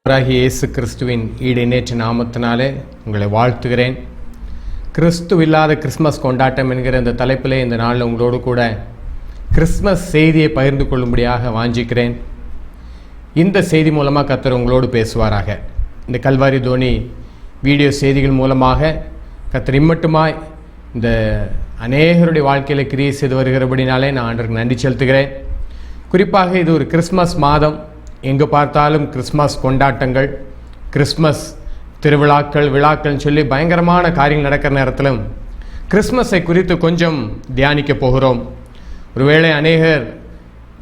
இயேசு கிறிஸ்துவின் ஈடேற்ற நாமத்தினாலே உங்களை வாழ்த்துகிறேன். கிறிஸ்துவில்லாத கிறிஸ்மஸ் கொண்டாட்டம் என்கிற இந்த தலைப்பிலே இந்த நாளில் உங்களோடு கூட கிறிஸ்மஸ் செய்தியை பகிர்ந்து கொள்ளும்படியாக வாஞ்சிக்கிறேன். இந்த செய்தி மூலமாக கர்த்தர் உங்களோடு பேசுவாராக. இந்த கல்வாரி தோனி வீடியோ செய்திகள் மூலமாக கர்த்தர் இம்மட்டுமாய் இந்த அநேகருடைய வாழ்க்கையில் கிரியை செய்து வருகிறபடினாலே நான் ஆண்டவருக்கு நன்றி செலுத்துகிறேன். குறிப்பாக இது ஒரு கிறிஸ்மஸ் மாதம். எங்கே பார்த்தாலும் கிறிஸ்மஸ் கொண்டாட்டங்கள், கிறிஸ்மஸ் திருவிழாக்கள், விழாக்கள்னு சொல்லி பயங்கரமான காரியங்கள் நடக்கிற நேரத்திலும் கிறிஸ்மஸை குறித்து கொஞ்சம் தியானிக்க போகிறோம். ஒருவேளை அநேகர்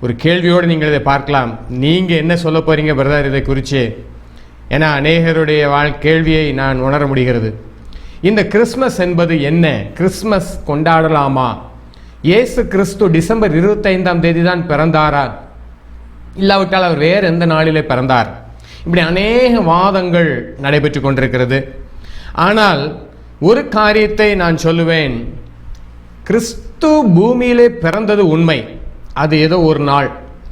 ஒரு கேள்வியோடு நீங்கள் இதை பார்க்கலாம், நீங்கள் என்ன சொல்ல போகிறீங்க பிரதர் இதை குறித்து? ஏன்னா அநேகருடைய கேள்வியை நான் உணர முடிகிறது. இந்த கிறிஸ்மஸ் என்பது என்ன? கிறிஸ்மஸ் கொண்டாடலாமா? இயேசு கிறிஸ்து டிசம்பர் 25 தான் பிறந்தாரா, இல்லாவிட்டால் அவர் வேறு எந்த நாளிலே பிறந்தார்? இப்படி அநேக வாதங்கள் நடைபெற்று கொண்டிருக்கிறது. ஆனால் ஒரு காரியத்தை நான் சொல்லுவேன், கிறிஸ்து பூமியிலே பிறந்தது உண்மை. அது ஏதோ ஒரு நாள்,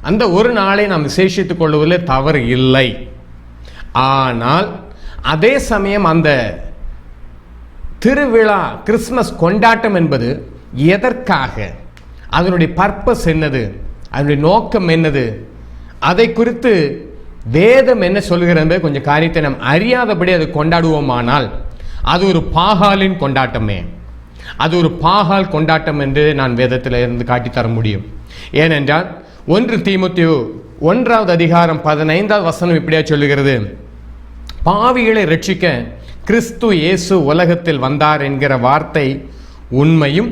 அந்த ஒரு நாளை நாம் விசேஷித்துக் கொள்வதில் தவறு இல்லை. ஆனால் அதே சமயம் அந்த திருவிழா கிறிஸ்மஸ் கொண்டாட்டம் என்பது எதற்காக, அதனுடைய பர்பஸ் என்னது, அதனுடைய நோக்கம் என்னது, அதை குறித்து வேதம் என்ன சொல்கிறது கொஞ்சம் காரியத்தை நாம் அறியாதபடி அது கொண்டாடுவோமானால் அது ஒரு பாகாலின் கொண்டாட்டமே. அது ஒரு பாகால் கொண்டாட்டம் என்று நான் வேதத்தில் இருந்து காட்டித்தர முடியும். ஏனென்றால் 1 தீமோத்தேயு 1:15 இப்படியா சொல்லுகிறது, பாவிகளை ரட்சிக்க கிறிஸ்து இயேசு உலகத்தில் வந்தார் என்கிற வார்த்தை உண்மையும்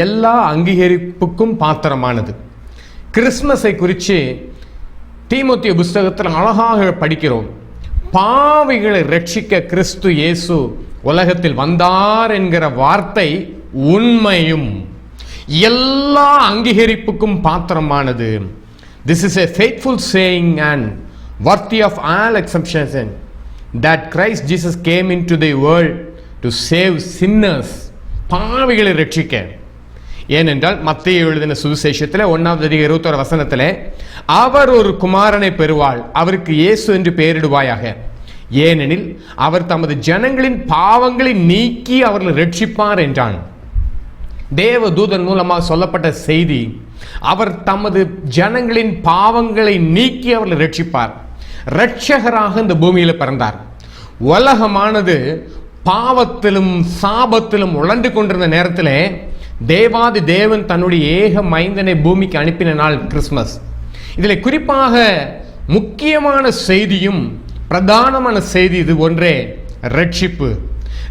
எல்லா அங்கீகரிப்புக்கும் பாத்திரமானது. கிறிஸ்மஸை குறித்து தீமோத்தேயு புஸ்தகத்தில் அழகாக படிக்கிறோம். பாவிகளை ரட்சிக்க கிறிஸ்து இயேசு உலகத்தில் வந்தார் என்கிற வார்த்தை உண்மையும் எல்லா அங்கீகரிப்புக்கும் பாத்திரமானது. This is a faithful saying and worthy of all acceptation that Christ Jesus came into the world to save sinners. பாவிகளை ரட்சிக்க. ஏனென்றால் மத்தேயு எழுதின சுவிசேஷத்தில் 1:21 அவர் ஒரு குமாரனை பெறுவாள், அவருக்கு இயேசு என்று பெயரிடுவாயாக, ஏனெனில் அவர் தமது ஜனங்களின் பாவங்களை நீக்கி அவர்களை ரட்சிப்பார் என்றான். தேவ தூதன் மூலமாக சொல்லப்பட்ட செய்தி, அவர் தமது ஜனங்களின் பாவங்களை நீக்கி அவர்களை ரட்சிப்பார். இரட்சகராக இந்த பூமியில் பிறந்தார். உலகமானது பாவத்திலும் சாபத்திலும் உழண்டு கொண்டிருந்த நேரத்தில் தேவாதி தேவன் தன்னுடைய ஏக மைந்தனை பூமிக்கு அனுப்பின நாள் கிறிஸ்மஸ். இதில் குறிப்பாக முக்கியமான செய்தியும் பிரதானமான செய்தி இது ஒன்றே, ரட்சிப்பு.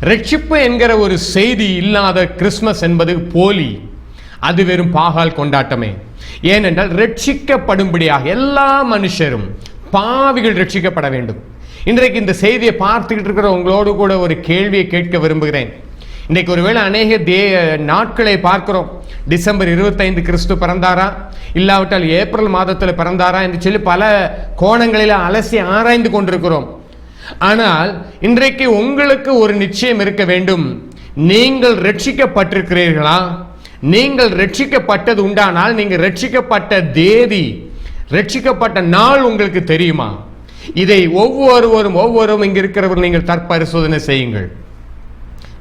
ரட்சிப்பு என்கிற ஒரு செய்தி இல்லாத கிறிஸ்மஸ் என்பது போலி, அது வெறும் பாகால் கொண்டாட்டமே. ஏனென்றால் ரட்சிக்கப்படும்படியாக எல்லா மனுஷரும் பாவிகள் ரட்சிக்கப்பட வேண்டும். இன்றைக்கு இந்த செய்தியை பார்த்துக்கிட்டு இருக்கிற உங்களோடு கூட ஒரு கேள்வியை கேட்க விரும்புகிறேன். இன்றைக்கு ஒருவேளை அநேக நாட்களை பார்க்கிறோம், டிசம்பர் 25 கிறிஸ்து பிறந்தாரா, இல்லாவிட்டால் ஏப்ரல் மாதத்தில் பிறந்தாரா என்று சொல்லி பல கோணங்களில் அலசி ஆராய்ந்து கொண்டிருக்கிறோம். ஆனால் இன்றைக்கு உங்களுக்கு ஒரு நிச்சயம் இருக்க வேண்டும், நீங்கள் ரட்சிக்கப்பட்டிருக்கிறீர்களா? நீங்கள் ரட்சிக்கப்பட்டது உண்டானால் நீங்கள் ரட்சிக்கப்பட்ட தேதி, ரட்சிக்கப்பட்ட நாள் உங்களுக்கு தெரியுமா? இதை ஒவ்வொருவரும் இங்கு இருக்கிறவர்கள் நீங்கள் தற்பரிசோதனை செய்யுங்கள்.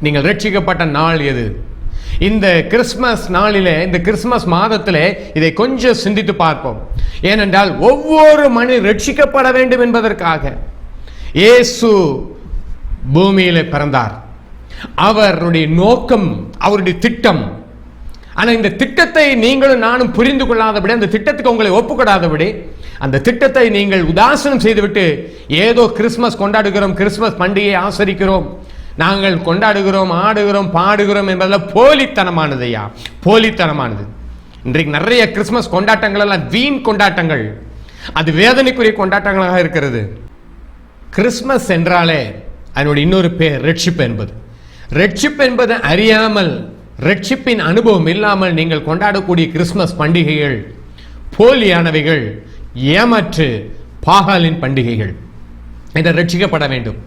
நீங்கள் ரட்சிக்கப்பட்ட நாள் எது? இந்த கிறிஸ்மஸ் நாளிலே, இந்த கிறிஸ்மஸ் மாதத்திலே இதை கொஞ்சம் சிந்தித்து பார்ப்போம். ஏனென்றால் ஒவ்வொரு மனிதன் ரட்சிக்கப்பட வேண்டும் என்பதற்காக இயேசு பூமியிலே பிறந்தார். அவருடைய நோக்கம், அவருடைய திட்டம். ஆனால் இந்த திட்டத்தை நீங்களும் நானும் புரிந்து கொள்ளாதபடி, அந்த திட்டத்துக்கு உங்களை ஒப்புக்கொடாதபடி, அந்த திட்டத்தை நீங்கள் உதாசனம் செய்துவிட்டு ஏதோ கிறிஸ்மஸ் கொண்டாடுகிறோம், கிறிஸ்மஸ் பண்டிகையை ஆசரிக்கிறோம், நாங்கள் கொண்டாடுகிறோம், ஆடுகிறோம், பாடுகிறோம் என்பதெல்லாம் போலித்தனமானது. ஐயா, போலித்தனமானது. இன்றைக்கு நிறைய கிறிஸ்மஸ் கொண்டாட்டங்கள் எல்லாம் வீண் கொண்டாட்டங்கள், அது வேதனைக்குரிய கொண்டாட்டங்களாக இருக்கிறது. கிறிஸ்மஸ் என்றாலே அதனுடைய இன்னொரு பேர் ரட்சிப்பு என்பது. ரட்சிப்பு என்பது அறியாமல், ரட்சிப்பின் அனுபவம் இல்லாமல் நீங்கள் கொண்டாடக்கூடிய கிறிஸ்மஸ் பண்டிகைகள் போலியானவைகள், ஏமாற்று பாகாலின் பண்டிகைகள். இதை ரட்சிக்கப்பட வேண்டும்.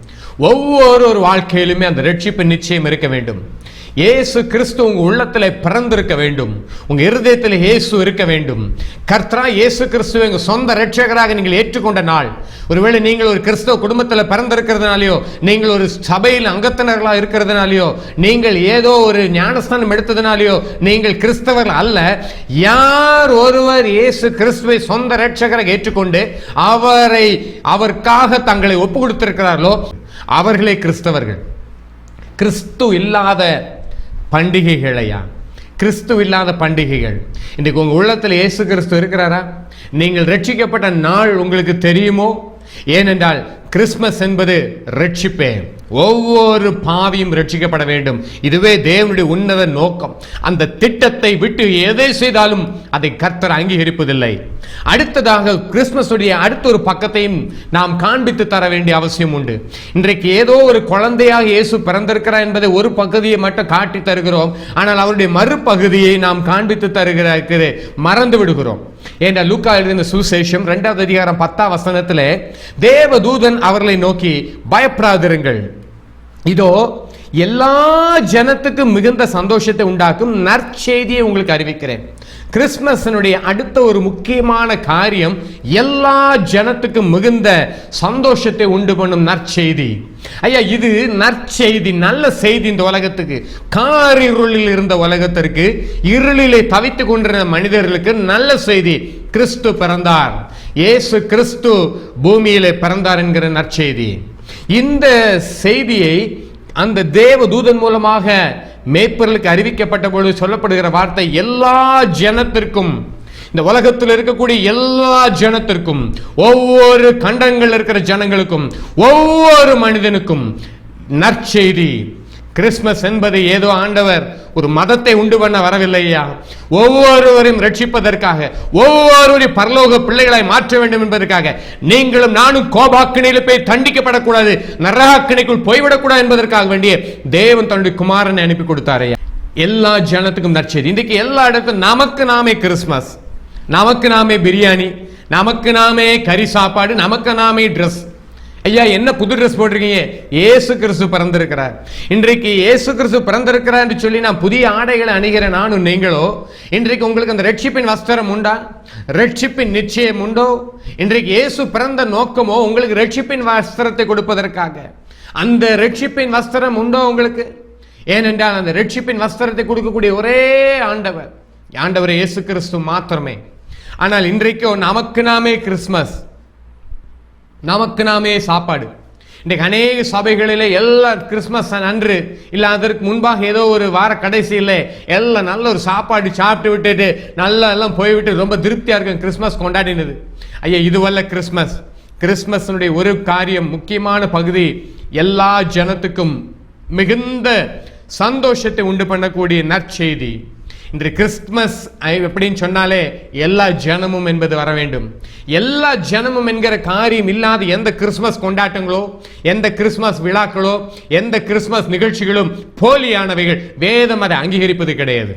ஒவ்வொரு வாழ்க்கையிலுமே அந்த ரட்சிப்பு நிச்சயம் இருக்க வேண்டும். இயேசு கிறிஸ்து உங்க உள்ளத்துல பிறந்திருக்க வேண்டும். உங்க இருதயத்தில் இயேசு இருக்க வேண்டும். கர்த்தராகிய இயேசு கிறிஸ்துவை உங்க சொந்த இரட்சகராக நீங்கள் ஏற்றுக்கொண்ட நாள், ஒருவேளை நீங்கள் ஒரு கிறிஸ்தவ குடும்பத்தில் பிறந்திருக்கிறதுனாலையோ, நீங்கள் ஒரு சபையில் அங்கத்தினர்களாக இருக்கிறதுனாலையோ, நீங்கள் ஏதோ ஒரு ஞானஸ்தானம் எடுத்ததுனாலையோ நீங்கள் கிறிஸ்தவர்கள் அல்ல. யார் ஒருவர் இயேசு கிறிஸ்துவை சொந்த இரட்சகராக ஏற்றுக்கொண்டு அவருக்காக தங்களை ஒப்பு கொடுத்திருக்கிறார்களோ அவர்களே கிறிஸ்தவர்கள். கிறிஸ்து இல்லாத பண்டிகைகளையா? கிறிஸ்து இல்லாத பண்டிகைகள். இன்றைக்கு உங்க உள்ளத்தில் இயேசு கிறிஸ்து இருக்கிறாரா? நீங்கள் ரட்சிக்கப்பட்ட நாள் உங்களுக்கு தெரியுமோ? ஏனென்றால் கிறிஸ்மஸ் என்பது ரட்சிப்பே. ஒவ்வொரு பாவியும் ரட்சிக்கப்பட வேண்டும். இதுவே தேவனுடைய உன்னத நோக்கம். அந்த திட்டத்தை விட்டு எதை செய்தாலும் அதை கர்த்தர் அங்கீகரிப்பதில்லை. அடுத்ததாக கிறிஸ்துமஸுடைய அடுத்த ஒரு பக்கத்தையும் நாம் காண்பித்து தர வேண்டிய அவசியம் உண்டு. இன்றைக்கு ஏதோ ஒரு குழந்தையாக இயேசு பிறந்திருக்கிறார் என்பதை ஒரு பகுதியை மட்டும் காட்டி தருகிறோம். ஆனால் அவருடைய மறுபகுதியை நாம் காண்பித்து தருகிற மறந்து விடுகிறோம். ஏன்னா லூக்கா எழுதின சுவிசேஷம் 2வது அதிகாரம் 10ஆம் வசனத்திலே தேவதூதன் அவர்களை நோக்கி, பயப்படாதிருங்கள், இதோ எல்லா ஜனத்துக்கும் மிகுந்த சந்தோஷத்தை உண்டாக்கும் நற்செய்தியை உங்களுக்கு அறிவிக்கிறேன். கிறிஸ்துமஸினுடைய அடுத்த ஒரு முக்கியமான காரியம் எல்லா ஜனத்துக்கும் மிகுந்த சந்தோஷத்தை உண்டு பண்ணும் நற்செய்தி. ஐயா, இது நற்செய்தி, நல்ல செய்தி. இந்த உலகத்துக்கு, காரிருளில் இருந்த உலகத்திற்கு, இருளிலே தவித்துக் கொண்டிருந்த மனிதர்களுக்கு நல்ல செய்தி. கிறிஸ்து பிறந்தார், இயேசு கிறிஸ்து பூமியிலே பிறந்தார் என்கிற நற்செய்தி. இந்த செய்தியை அந்த தேவ தூதன் மூலமாக மேய்ப்பர்களுக்கு அறிவிக்கப்பட்ட பொழுது சொல்லப்படுகிற வார்த்தை, எல்லா ஜனத்திற்கும், இந்த உலகத்தில் இருக்கக்கூடிய எல்லா ஜனத்திற்கும், ஒவ்வொரு கண்டங்கள் இருக்கிற ஜனங்களுக்கும், ஒவ்வொரு மனிதனுக்கும் நற்செய்தி. கிறிஸ்துமஸ் என்பது ஏதோ ஆண்டவர் ஒரு மதத்தை உண்டு பண்ண வரவில்லையா, ஒவ்வொருவரையும் ரட்சிப்பதற்காக, ஒவ்வொருவரையும் பரலோக பிள்ளைகளாய் மாற்ற வேண்டும் என்பதற்காக. நீங்களும் நானும் கோபாக்கினையில் போய் தண்டிக்கப்படக்கூடாது, நரகாக்கினைக்குள் போய்விடக்கூடாது என்பதற்காக வேண்டிய தேவன் தன்னுடைய குமாரனை அனுப்பி கொடுத்தாரையா. எல்லா ஜனத்துக்கும் நற்செய்தி. இன்றைக்கு எல்லா இடத்துக்கும் நமக்கு நாமே கிறிஸ்துமஸ், நமக்கு நாமே பிரியாணி, நமக்கு நாமே கறி சாப்பாடு, நமக்கு நாமே ட்ரெஸ். ஐயா, என்ன புது ட்ரெஸ் போட்டிருக்கீங்க? இயேசு கிறிஸ்து பிறந்திருக்கிறார். இன்றைக்கு இயேசு கிறிஸ்து பிறந்திருக்கிறார் என்று சொல்லி நான் புதிய ஆடைகளை அணிகிற நானும் நீங்களோ, இன்றைக்கு உங்களுக்கு அந்த ரட்சிப்பின் வஸ்திரம் உண்டா? ரட்சிப்பின் நிச்சயம் உண்டோ? இன்றைக்கு இயேசு பிறந்த நோக்கமோ உங்களுக்கு ரட்சிப்பின் வஸ்திரத்தை கொடுப்பதற்காக. அந்த ரட்சிப்பின் வஸ்திரம் உண்டோ உங்களுக்கு? ஏனென்றால் அந்த ரட்சிப்பின் வஸ்திரத்தை கொடுக்கக்கூடிய ஒரே ஆண்டவர் இயேசு கிறிஸ்து மாத்திரமே. ஆனால் இன்றைக்கோ நமக்கு நாமே கிறிஸ்துமஸ், நமக்கு நாமே சாப்பாடு. இன்றைக்கு அநேக சபைகளில் எல்லா கிறிஸ்துமஸ் அன்று இல்லை அதற்கு முன்பாக ஏதோ ஒரு வார கடைசியில் எல்லாம் நல்ல ஒரு சாப்பாடு சாப்பிட்டு விட்டுட்டு நல்லா எல்லாம் போய்விட்டு ரொம்ப திருப்தியாக இருக்கும் கிறிஸ்துமஸ் கொண்டாடினது. ஐயா, இதுவல்ல கிறிஸ்துமஸ். கிறிஸ்துமஸினுடைய ஒரு காரியம், முக்கியமான பகுதி, எல்லா ஜனத்துக்கும் மிகுந்த சந்தோஷத்தை உண்டு பண்ணக்கூடிய நற்செய்தி. இன்று கிறிஸ்துமஸ் எப்படின்னு சொன்னாலே எல்லா ஜனமும் என்பது வர வேண்டும். எல்லா ஜனமும் என்கிற காரியம் இல்லாத எந்த கிறிஸ்துமஸ் கொண்டாட்டங்களோ, எந்த கிறிஸ்துமஸ் விழாக்களோ, எந்த கிறிஸ்துமஸ் நிகழ்ச்சிகளும் போலியானவைகள். வேதம் அதை அங்கீகரிப்பது கிடையாது.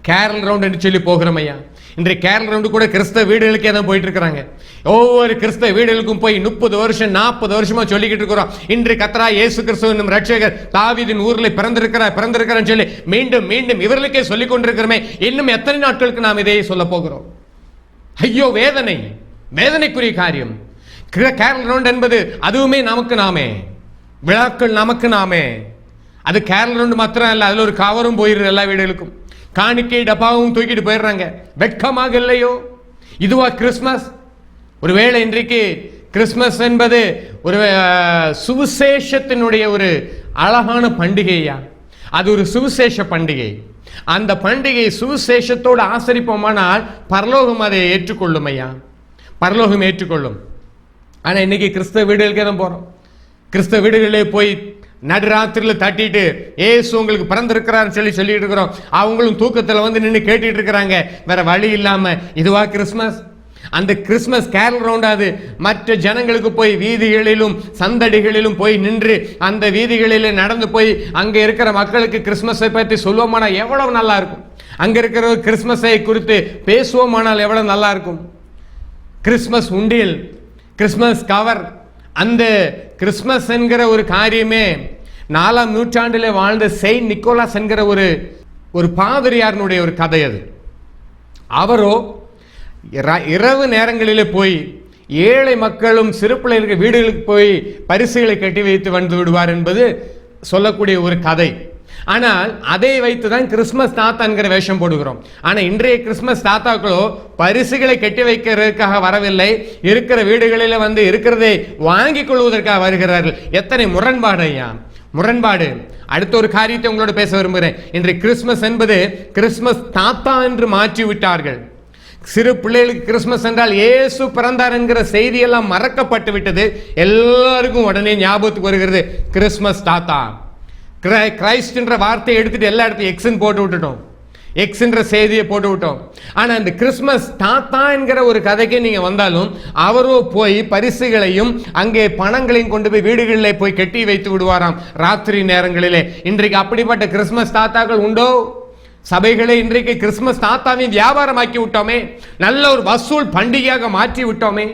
கேரல் ரவுண்ட் என்று சொல்லி போகிறோம் ஐயா. இன்றைய கேரல் ரவுண்டு கூட கிறிஸ்தவ வீடுகளுக்கே தான் போயிட்டு இருக்கிறாங்க. ஒவ்வொரு கிறிஸ்தவ வீடுகளுக்கும் போய் 30 வருஷம் 40 வருஷமா சொல்லிக்கிட்டு இருக்கிறோம், இன்று கர்த்தராகிய இயேசு கிறிஸ்து என்னும் ரட்சகர் தாவீதின் ஊரில் பிறந்திருக்கிறார் சொல்லி மீண்டும் மீண்டும் இவர்களுக்கே சொல்லிக் கொண்டிருக்கிறோமே. இன்னும் எத்தனை நாட்களுக்கு நாம் இதையே சொல்ல போகிறோம்? ஐயோ, வேதனைக்குரிய காரியம். கேரல் ரவுண்ட் என்பது அதுவுமே நமக்கு நாமே, விழாக்கள் நமக்கு நாமே. அது கேரல் ரவுண்டு மாத்திரம் இல்லை, அதுல ஒரு கவரும் போயிடுது. எல்லா வீடுகளுக்கும் காணிக்கை டப்பாவும் தூக்கிட்டு போயிடுறாங்க. வெட்கமாக இல்லையோ? இதுவா கிறிஸ்துமஸ்? ஒருவேளை இன்றைக்கு கிறிஸ்துமஸ் என்பது ஒரு சுவிசேஷத்தினுடைய ஒரு அழகான பண்டிகையா? அது ஒரு சுவிசேஷ பண்டிகை. அந்த பண்டிகை சுவிசேஷத்தோடு ஆசரிப்போமானால் பரலோகம் அதை ஏற்றுக்கொள்ளும் ஐயா, பரலோகம் ஏற்றுக்கொள்ளும். ஆனால் இன்னைக்கு கிறிஸ்தவ வீடுகளுக்கே தான் போறோம். கிறிஸ்தவ வீடுகளே போய் நடுராத்திரியில் தட்டிட்டு ஏசு உங்களுக்கு பிறந்திருக்கிறான்னு சொல்லிட்டு இருக்கிறோம். அவங்களும் தூக்கத்தில் வந்து நின்று கேட்டுட்டு இருக்கிறாங்க, வேற வழி இல்லாம. இதுவா கிறிஸ்துமஸ்? அந்த கிறிஸ்துமஸ் கேரல் ரவுண்டாது மற்ற ஜனங்களுக்கு போய் வீதிகளிலும் சந்தடிகளிலும் போய் நின்று அந்த வீதிகளில் நடந்து போய் அங்க இருக்கிற மக்களுக்கு கிறிஸ்துமஸை பற்றி சொல்லுவோமானால் எவ்வளவு நல்லா இருக்கும். அங்க இருக்கிற கிறிஸ்துமஸை குறித்து பேசுவோமானால் எவ்வளவு நல்லா இருக்கும். கிறிஸ்துமஸ் உண்டியல், கிறிஸ்துமஸ் கவர், அந்த கிறிஸ்துமஸ் என்கிற ஒரு காரியமே 4ஆம் நூற்றாண்டிலே வாழ்ந்த செயின்ட் நிக்கோலாஸ் என்கிற ஒரு பாதிரியாரனுடைய ஒரு கதை அது. அவரோ இரவு நேரங்களிலே போய் ஏழை மக்களும் சிறு பிள்ளைகளுக்கு வீடுகளுக்கு போய் பரிசுகளை கட்டி வைத்து வந்து விடுவார் என்பது சொல்லக்கூடிய ஒரு கதை. ஆனால் அதை வைத்து தான் கிறிஸ்துமஸ் தாத்தா என்கிற வேஷம் போடுகிறோம். ஆனால் இன்றைய கிறிஸ்துமஸ் தாத்தாக்களோ பரிசுகளை கட்டி வைக்கிறதுக்காக வரவில்லை, இருக்கிற வீடுகளில் வந்து இருக்கிறதை வாங்கிக் கொள்வதற்காக வருகிறார்கள். எத்தனை முரண்பாடு ஐயா, முரண்பாடு. அடுத்த ஒரு காரியத்தை உங்களோட பேச விரும்புகிறேன். இன்றைய கிறிஸ்துமஸ் என்பது கிறிஸ்துமஸ் தாத்தா என்று மாற்றி விட்டார்கள். சிறு பிள்ளைகளுக்கு கிறிஸ்துமஸ் என்றால் இயேசு பிறந்தார் என்கிற செய்தியெல்லாம் மறக்கப்பட்டு விட்டது. எல்லாருக்கும் உடனே ஞாபகத்துக்கு வருகிறது கிறிஸ்துமஸ் தாத்தா. கிரைஸ்ட் என்ற வார்த்தையை எடுத்துட்டு எல்லா இடத்தையும் எக்ஸ்ன்னு போட்டு விட்டுட்டோம், எக்ஸ் என்ற செய்தியை போட்டு விட்டோம். ஆனால் இந்த கிறிஸ்துமஸ் தாத்தா என்கிற ஒரு கதைக்கு நீங்க வந்தாலும் அவரோ போய் பரிசுகளையும் அங்கே பணங்களையும் கொண்டு போய் வீடுகளிலே போய் கட்டி வைத்து விடுவாராம் ராத்திரி நேரங்களிலே. இன்றைக்கு அப்படிப்பட்ட கிறிஸ்துமஸ் தாத்தாக்கள் உண்டோ? சபைகளை இன்றைக்கு கிறிஸ்துமஸ் தாத்தாவையும் வியாபாரமாக்கி விட்டோமே, நல்ல ஒரு வசூல் பண்டிகையாக மாற்றி விட்டோமே.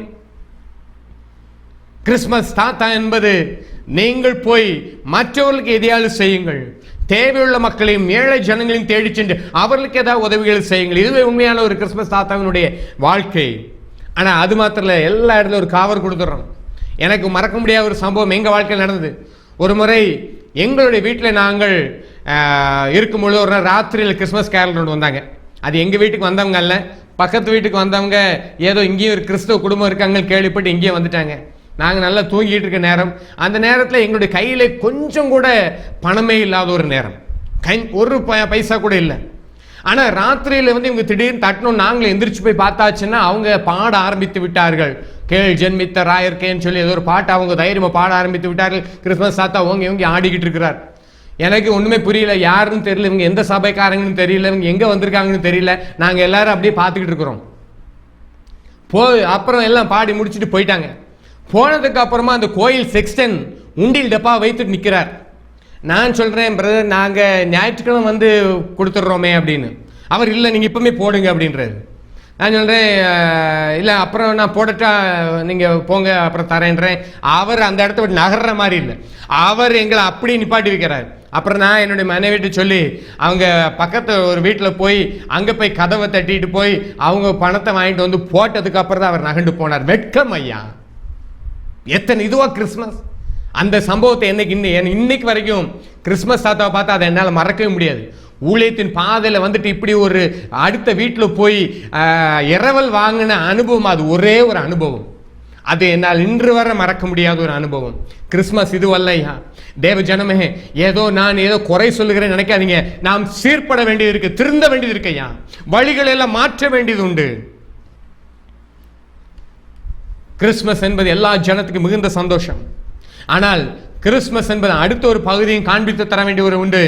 கிறிஸ்துமஸ் தாத்தா என்பது நீங்கள் போய் மற்றவர்களுக்கு எதையாவது செய்யுங்கள், தேவையுள்ள மக்களையும் ஏழை ஜனங்களையும் தேடி சென்று அவர்களுக்கு ஏதாவது உதவிகள் செய்யுங்கள். இதுவே உண்மையான ஒரு கிறிஸ்துமஸ் தாத்தாவினுடைய வாழ்க்கை. ஆனால் அது மாத்திரம் இல்லை, எல்லா இடத்துல ஒரு காவர் கொடுத்துட்றோம். எனக்கு மறக்க முடியாத ஒரு சம்பவம் எங்கள் வாழ்க்கையில் நடந்தது. ஒரு முறை எங்களுடைய வீட்டில் நாங்கள் இருக்கும்பொழுது ஒரு ராத்திரியில் கிறிஸ்துமஸ் கேரல் கொண்டு வந்தாங்க. அது எங்கள் வீட்டுக்கு வந்தவங்க அல்ல, பக்கத்து வீட்டுக்கு வந்தவங்க. ஏதோ இங்கேயும் ஒரு கிறிஸ்துவ குடும்பம் இருக்காங்க கேள்விப்பட்டு இங்கேயும் வந்துட்டாங்க. நாங்கள் நல்லா தூங்கிட்டு இருக்க நேரம். அந்த நேரத்தில் எங்களுடைய கையில் கொஞ்சம் கூட பணமே இல்லாத ஒரு நேரம், ஒரு பைசா கூட இல்லை. ஆனால் ராத்திரியில் வந்து இவங்க திடீர்னு தட்டணும். நாங்கள் எந்திரிச்சு போய் பார்த்தாச்சுன்னா அவங்க பாட ஆரம்பித்து விட்டார்கள். கேள் ஜென்மித்த ராயர்கேன்னு சொல்லி ஏதோ ஒரு பாட்டு அவங்க தைரியமாக பாட ஆரம்பித்து விட்டார்கள். கிறிஸ்துமஸ் தாத்தா இவங்க ஆடிக்கிட்டு இருக்கிறார். எனக்கு ஒன்றுமே புரியல, யாருன்னு தெரியல, இவங்க எந்த சபைக்காரங்கன்னு தெரியல, இவங்க எங்கே வந்திருக்காங்கன்னு தெரியல. நாங்கள் எல்லாரும் அப்படியே பார்த்துக்கிட்டு இருக்கிறோம். அப்புறம் எல்லாம் பாடி முடிச்சுட்டு போயிட்டாங்க. போனதுக்கு அப்புறமா அந்த கோயில் செக்ஸ்டன் உண்டில் டப்பா வைத்துட்டு நிற்கிறார். நான் சொல்கிறேன், பிரதர் நாங்கள் ஞாயிற்றுக்கிழமை வந்து கொடுத்துட்றோமே அப்படின்னு. அவர் இல்லை, நீங்கள் இப்பவுமே போடுங்க அப்படின்றாரு. நான் சொல்கிறேன், இல்லை அப்புறம் நான் போடட்டா, நீங்கள் போங்க அப்புறம் தரேன்றேன். அவர் அந்த இடத்த விட்டு நகர்ற மாதிரி இல்லை, அவர் எங்களை அப்படியே நிப்பாட்டி வைக்கிறார். அப்புறம் நான் என்னுடைய மனைவிட்டு சொல்லி அவங்க பக்கத்து ஒரு வீட்டில் போய் அங்கே போய் கதவை தட்டிட்டு போய் அவங்க பணத்தை வாங்கிட்டு வந்து போட்டதுக்கு அப்புறம் தான் அவர் நகண்டு போனார். வெட்கம் ஐயா, எத்தனை இதுவா கிறிஸ்துமஸ். அந்த சம்பவத்தை இன்னைக்கு வரைக்கும் கிறிஸ்துமஸ் தாத்தாவை பார்த்தா அதை என்னால் மறக்கவே முடியாது. ஊழியத்தின் பாதையில் வந்துட்டு இப்படி ஒரு அடுத்த வீட்டில் போய் இரவல் வாங்கின அனுபவம், அது ஒரே ஒரு அனுபவம். அது என்னால் இன்று வரை மறக்க முடியாத ஒரு அனுபவம். கிறிஸ்துமஸ் இதுவல்லையா தேவ ஜனமே, நான் ஏதோ குறை சொல்லுகிறேன் நினைக்காதீங்க. நாம் சீர்பட வேண்டியது இருக்கு, திருந்த வேண்டியது இருக்கையா, வழிகள் எல்லாம் மாற்ற வேண்டியது உண்டு. கிறிஸ்துமஸ் என்பது எல்லா ஜனத்துக்கு மிகுந்த சந்தோஷம். ஆனால் கிறிஸ்துமஸ் என்பது அடுத்த ஒரு பகுதியும் காண்பித்து தர வேண்டிய ஒரு உண்டு.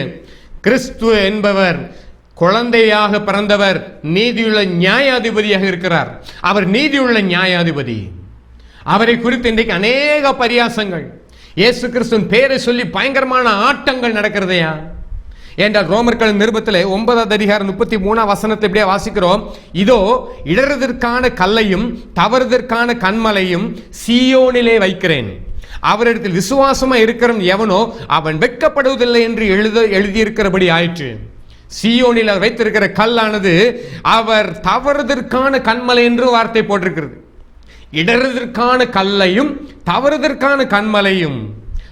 கிறிஸ்து என்பவர் குழந்தையாக பிறந்தவர், நீதியுள்ள நியாயாதிபதியாக இருக்கிறார். அவர் நீதியுள்ள நியாயாதிபதி. அவரை குறித்து இன்றைக்கு அநேக பரியாசங்கள், இயேசு கிறிஸ்துவின் பேரை சொல்லி பயங்கரமான ஆட்டங்கள் நடக்கிறதையா என்றால் ரோமர்கள் நிருபத்தில் 9வது அதிகாரம் 33ஆம் வசனத்தை இப்படியே வாசிக்கிறோம். இதோ இடறுதற்கான கல்லையும் தவறுதற்கான கண்மலையும் சீயோனிலே வைக்கிறேன், அவரிடத்தில் விசுவாசமா இருக்கிறவன் எவனோ அவன் வெட்கப்படுவதில்லை என்று எழுதியிருக்கிறபடி ஆயிற்று. சீயோனில் வைத்திருக்கிற கல்லானது அவர் தவறுதற்கான கண்மலை என்று வார்த்தை போட்டிருக்கிறது. இடறுதற்கான கல்லையும் தவறுதற்கான கண்மலையும்.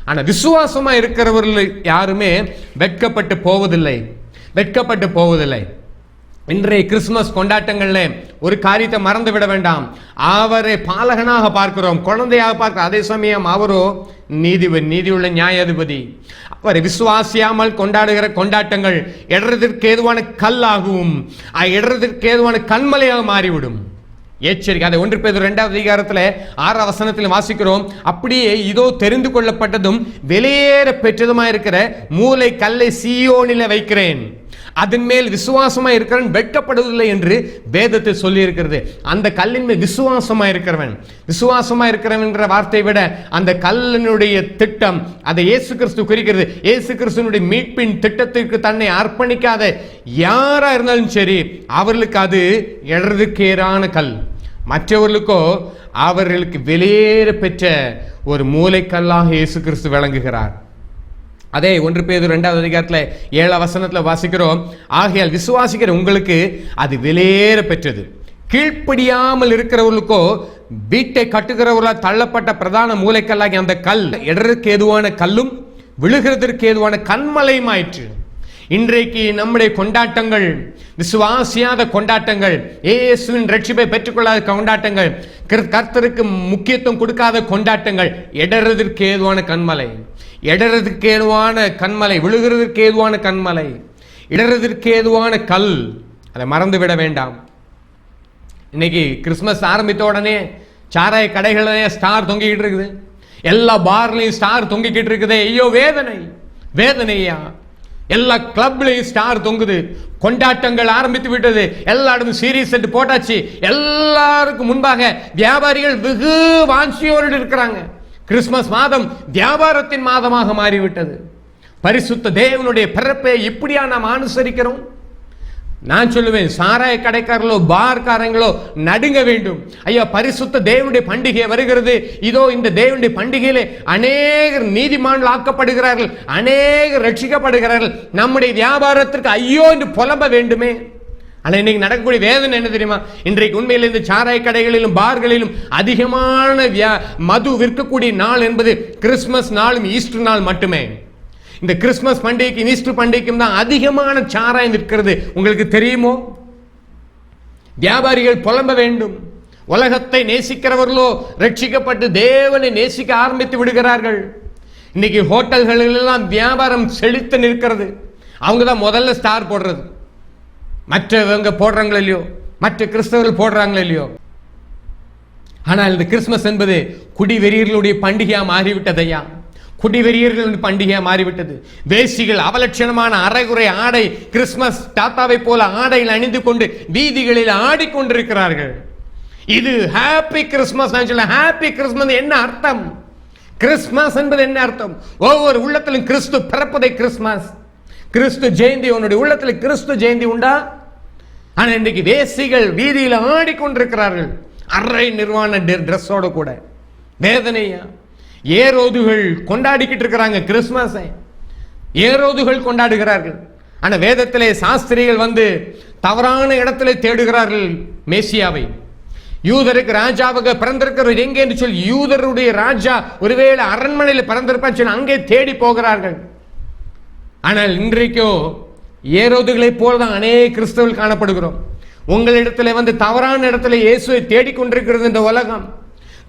ஆனால் விசுவாசமா இருக்கிறவர்கள் யாருமே வெட்கப்பட்டு போவதில்லை, வெட்கப்பட்டு போவதில்லை. இன்றைய கிறிஸ்துமஸ் கொண்டாட்டங்கள்ல ஒரு காரியத்தை மறந்து விட வேண்டாம். அவரை பாலகனாக பார்க்கிறோம், குழந்தையாக பார்க்கிறோம். அதே சமயம் அவரோ நீதியுள்ள நியாயாதிபதி. அவரை விசுவாசியாமல் கொண்டாடுகிற கொண்டாட்டங்கள் இடறதற்கு ஏதுவான கல்லாகவும் இடறதற்கு ஏதுவான கண்மலையாக மாறிவிடும். எச்சரிக்கை. அதை 1 பேதுரு 2வது அதிகாரத்தில் 6ஆம் வசனத்தில் வாசிக்கிறோம். அப்படியே இதோ தெரிந்து கொள்ளப்பட்டதும் வெளியேற பெற்றதுமா இருக்கிற மூலை கல்லை சீயோனில வைக்கிறேன், அதன் மேல் விசுவாசமா இருக்கிறவன் வெட்கப்படுவதில்லை என்று வேதத்தில் சொல்லி இருக்கிறது. அந்த கல்லின் மேல் விசுவாசமா இருக்கிறவன், விசுவாசமா இருக்கிறவன் என்ற வார்த்தை விட அந்த கல்லினுடைய திட்டம் அதை இயேசு கிறிஸ்து குறிக்கிறது. இயேசு கிறிஸ்துவனுடைய மீட்பின் திட்டத்திற்கு தன்னை அர்ப்பணிக்காத யாரா இருந்தாலும் சரி, அவர்களுக்கு அது இடறுக்கேறான கல். மற்றவர்களுக்கோ அவர்களுக்கு வெளியேற பெற்ற ஒரு மூளைக்கல்லாக இயேசு கிறிஸ்து விளங்குகிறார். அதே 1 பேதுரு 2வது அதிகாரத்தில் 7 வசனத்தில் வாசிக்கிறோம், ஆகையால் விசுவாசிக்கிற உங்களுக்கு அது விலையேற பெற்றது. கீழ்ப்படியாமல் இருக்கிறவர்களுக்கோ வீட்டை கட்டுகிறவர்களால் தள்ளப்பட்ட பிரதான மூலைக்கல்லாகி அந்த கல் இடருக்கு ஏதுவான கல்லும் விழுகிறதற்கு ஏதுவான கண்மலையுமாயிற்று. இன்றைக்கு நம்முடைய கொண்டாட்டங்கள், விசுவாசியாத கொண்டாட்டங்கள், இயேசுவின் ரட்சிப்பை பெற்றுக்கொள்ளாத கொண்டாட்டங்கள், கர்த்தருக்கு முக்கியத்துவம் கொடுக்காத கொண்டாட்டங்கள், இடறதற்கு ஏதுவான கண்மலை, இடறதற்கு ஏதுவான கண்மலை, விழுகிறதற்கு ஏதுவான கண்மலை, இடறதற்கு ஏதுவான கல். அதை மறந்து விட வேண்டாம். இன்னைக்கு கிறிஸ்மஸ் ஆரம்பித்த உடனே சாராய கடைகளில் ஸ்டார் தொங்கிக்கிட்டு இருக்குது, எல்லா பார்லையும் ஸ்டார் தொங்கிக்கிட்டு இருக்குது. ஐயோ வேதனை, வேதனையா! எல்லா கிளப்லையும் ஸ்டார் தொங்குது. கொண்டாட்டங்கள் ஆரம்பித்து விட்டது. எல்லா இடமும் சீரியஸ் செட் போட்டாச்சு. எல்லாருக்கும் முன்பாக வியாபாரிகள் வெகு வாஞ்சியோடு இருக்கிறாங்க. கிறிஸ்மஸ் மாதம் வியாபாரத்தின் மாதமாக மாறிவிட்டது. பரிசுத்த தேவனுடைய பிறப்பை இப்படியா நாம் அனுசரிக்கிறோம்? நான் சொல்லுவேன், சாராய கடைக்காரங்களோ பார்காரங்களோ நடுங்க வேண்டும். ஐயா, பரிசுத்த தேவனுடைய பண்டிகை வருகிறது. இதோ இந்த தேவனுடைய பண்டிகையிலே அநேகர் நீதிமான்கள் ஆக்கப்படுகிறார்கள், அநேகர் ரட்சிக்கப்படுகிறார்கள். நம்முடைய வியாபாரத்திற்கு ஐயோ என்று புலம்ப வேண்டுமே. ஆனால் இன்னைக்கு நடக்கக்கூடிய வேதனை என்ன தெரியுமா? இன்றைக்கு உண்மையில் இந்த சாராய கடைகளிலும் பார்களிலும் அதிகமான மது விற்கக்கூடிய நாள் என்பது கிறிஸ்துமஸ் நாளும் ஈஸ்டர் நாள் மட்டுமே. இந்த கிறிஸ்துமஸ் பண்டிகைக்கும் ஈஸ்டர் பண்டிகைக்கும் தான் அதிகமான சாராயம் விற்கிறது. உங்களுக்கு தெரியுமோ? வியாபாரிகள் புலம்ப வேண்டும். உலகத்தை நேசிக்கிறவர்களோ ரட்சிக்கப்பட்டு தேவனை நேசிக்க ஆரம்பித்து விடுகிறார்கள். இன்னைக்கு ஹோட்டல்களெல்லாம் வியாபாரம் செழித்து நிற்கிறது. அவங்க தான் முதல்ல ஸ்டார் போடுறது. மற்றவங்க போடுறாங்களோ இல்லையோ, மற்ற கிறிஸ்தவர்கள் போடுறாங்களோ இல்லையோ. ஆனால் இந்த கிறிஸ்துமஸ் என்பது குடிவெறியர்களுடைய பண்டிகையா மாறிவிட்டதையா, குடிவெறியர்களுடைய பண்டிகையா மாறிவிட்டது. வேசிகள் அவலட்சணமான அரைகுறை ஆடை, கிறிஸ்துமஸ் தாத்தாவை போல ஆடையில் அணிந்து கொண்டு வீதிகளில் ஆடிக்கொண்டிருக்கிறார்கள். இது ஹாப்பி கிறிஸ்துமஸ். ஹாப்பி கிறிஸ்துமஸ் என்ன அர்த்தம்? கிறிஸ்துமஸ் என்பது என்ன அர்த்தம்? ஒவ்வொரு உள்ளத்திலும் கிறிஸ்து பிறப்பதை கிறிஸ்துமஸ், கிறிஸ்து ஜெயந்தி. உன்னுடைய உள்ளத்தில் கிறிஸ்து ஜெயந்தி உண்டா? ஆனா இன்றைக்கு வேசிகள் வீதியில் ஆடிக்கொண்டிருக்கிறார்கள், அரை நிர்வாண டிரெஸ்ஸோட கூட. வேதனையா! ஏரோதுகள் கொண்டாடிக்கிட்டு இருக்கிறாங்க கிறிஸ்துமஸை, ஏரோதுகள் கொண்டாடுகிறார்கள். ஆனா வேதத்திலே சாஸ்திரிகள் வந்து தவறான இடத்திலே தேடுகிறார்கள் மேசியாவை. யூதருக்கு ராஜாவுக்கு பிறந்திருக்கிறது எங்கே என்று சொல்லி, யூதருடைய ராஜா ஒருவேளை அரண்மனையில் பிறந்திருப்பான்னு சொல்லி அங்கே தேடி போகிறார்கள். ஆனால் இன்றைக்கோ ஏரோதுகளை போலதான் அநேக கிறிஸ்தவர்கள் காணப்படுகிறோம். உங்களிடத்துல வந்து தவறான இடத்துல இயேசுவை தேடிக்கொண்டிருக்கிறது இந்த உலகம்.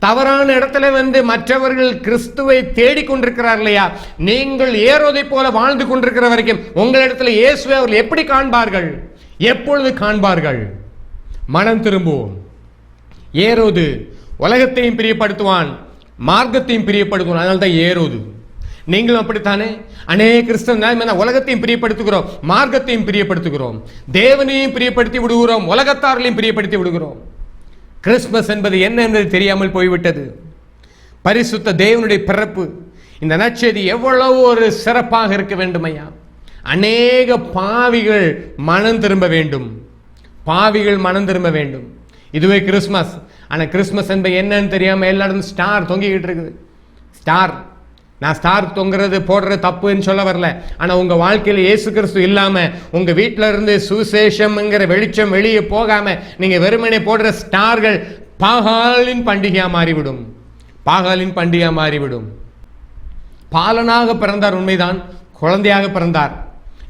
தவறான இடத்துல வந்து மற்றவர்கள் கிறிஸ்துவை தேடிக்கொண்டிருக்கிறார் இல்லையா? நீங்கள் ஏரோதை போல வாழ்ந்து கொண்டிருக்கிற வரைக்கும் உங்களிடத்துல இயேசுவை அவர்கள் எப்படி காண்பார்கள்? எப்பொழுது காண்பார்கள்? மனம் திரும்புவோம். ஏரோது உலகத்தையும் பிரியப்படுத்துவான், மார்க்கத்தையும் பிரியப்படுத்துவான். அதனால்தான் ஏரோது. நீங்களும் அப்படித்தானே? அநேக கிறிஸ்தவ உலகத்தையும் பிரியப்படுத்துகிறோம், மார்க்கத்தையும் பிரியப்படுத்துகிறோம், தேவனையும் பிரியப்படுத்தி விடுகிறோம், உலகத்தார்களையும் பிரியப்படுத்தி விடுகிறோம். கிறிஸ்துமஸ் என்பது என்ன என்பது தெரியாமல் போய்விட்டது. பரிசுத்த தேவனுடைய பிறப்பு, இந்த நற்செய்தி எவ்வளவு ஒரு சிறப்பாக இருக்க வேண்டும் ஐயா. அநேக பாவிகள் மனம் திரும்ப வேண்டும், பாவிகள் மனம் திரும்ப வேண்டும். இதுவே கிறிஸ்துமஸ். ஆனால் கிறிஸ்துமஸ் என்பது என்னன்னு தெரியாமல் எல்லா இடமும் ஸ்டார் தொங்கிக்கிட்டு இருக்குது. ஸ்டார், நான் ஸ்டார் தொங்குறது போடுறது தப்புன்னு சொல்ல வரல. ஆனால் உங்கள் வாழ்க்கையில் இயேசு கிறிஸ்து இல்லாமல் உங்கள் வீட்டில் இருந்து சுவிசேஷம்ங்கிற வெளிச்சம் வெளியே போகாமல் நீங்கள் வெறுமனே போடுற ஸ்டார்கள் பாகாலின் பண்டிகையாக மாறிவிடும், பாகாலின் பண்டிகையாக மாறிவிடும். பாலனாக பிறந்தார், உண்மைதான், குழந்தையாக பிறந்தார்.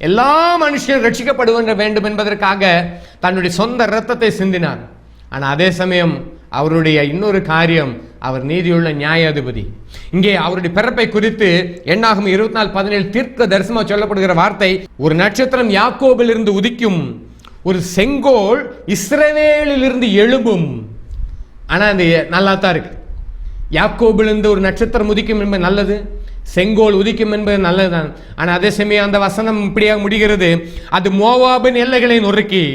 எல்லா மனுஷரும் ரட்சிக்கப்படுவ வேண்டும் என்பதற்காக தன்னுடைய சொந்த இரத்தத்தை சிந்தினார். ஆனால் அதே சமயம் அவருடைய இன்னொரு காரியம், அவர் நீதியுள்ள நியாயாதிபதி. இங்கே அவருடைய பிறப்பை குறித்து எண்ணாகமம் 24:17 தீர்க்க தரிசனமாக சொல்லப்படுகிற வார்த்தை, ஒரு நட்சத்திரம் யாக்கோபில் இருந்து உதிக்கும், ஒரு செங்கோல் இஸ்ரவேலில் இருந்து எழும்பும். ஆனால் அந்த நல்லா தான் இருக்கு. யாக்கோபிலிருந்து ஒரு நட்சத்திரம் உதிக்கும் என்பது நல்லது, செங்கோல் உதிக்கும் என்பது நல்லதுதான். ஆனால் அதே சமயம் அந்த வசனம் இப்படியாக முடிகிறது, அது மோவாபின் எல்லைகளை நொறுக்கி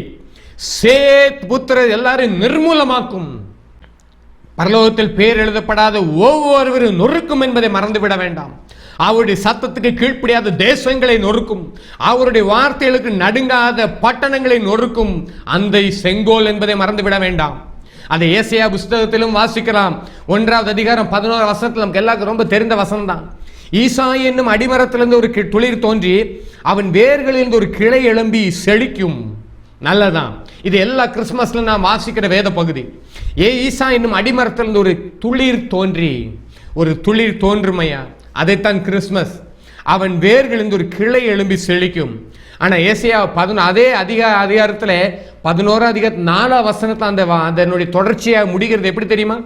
சேத் புத்திரர் எல்லாரும் நிர்மூலமாக்கும். பரலோகத்தில் பேர் எழுதப்படாத ஒவ்வொருவரும் நொறுக்கும் என்பதை மறந்துவிட வேண்டாம். அவருடைய சத்தத்துக்கு கீழ்ப்படியாத தேசங்களை நொறுக்கும், அவருடைய வார்த்தைகளுக்கு நடுங்காத பட்டணங்களை நொறுக்கும் அந்த செங்கோல் என்பதை மறந்துவிட வேண்டாம். அதை ஏசாயா புஸ்தகத்திலும் வாசிக்கலாம். 1வது அதிகாரம் 11 வசனத்தில் நமக்கு எல்லாருக்கும் ரொம்ப தெரிந்த வசனம் தான். ஈசாய் என்னும் அடிமரத்திலிருந்து ஒரு துளிர் தோன்றி அவன் வேர்களிலிருந்து ஒரு கிளை எழும்பி செழிக்கும். நல்லதான். இது எல்லா கிறிஸ்துமஸ்ல நான் வாசிக்கிற வேத பகுதி. ஈசா என்னும் அடிமரத்திலிருந்து ஒரு துளிர் தோன்றி, ஒரு துளிர் தோன்றுமையா, அதைத்தான் கிறிஸ்துமஸ். அவன் வேர்களிலிருந்து ஒரு கிளை எழும்பி செழிக்கும். ஆனா ஏசாயா அதே அதிகாரத்துல 11:4 அதனுடைய தொடர்ச்சியாக முடிகிறது. எப்படி தெரியுமா?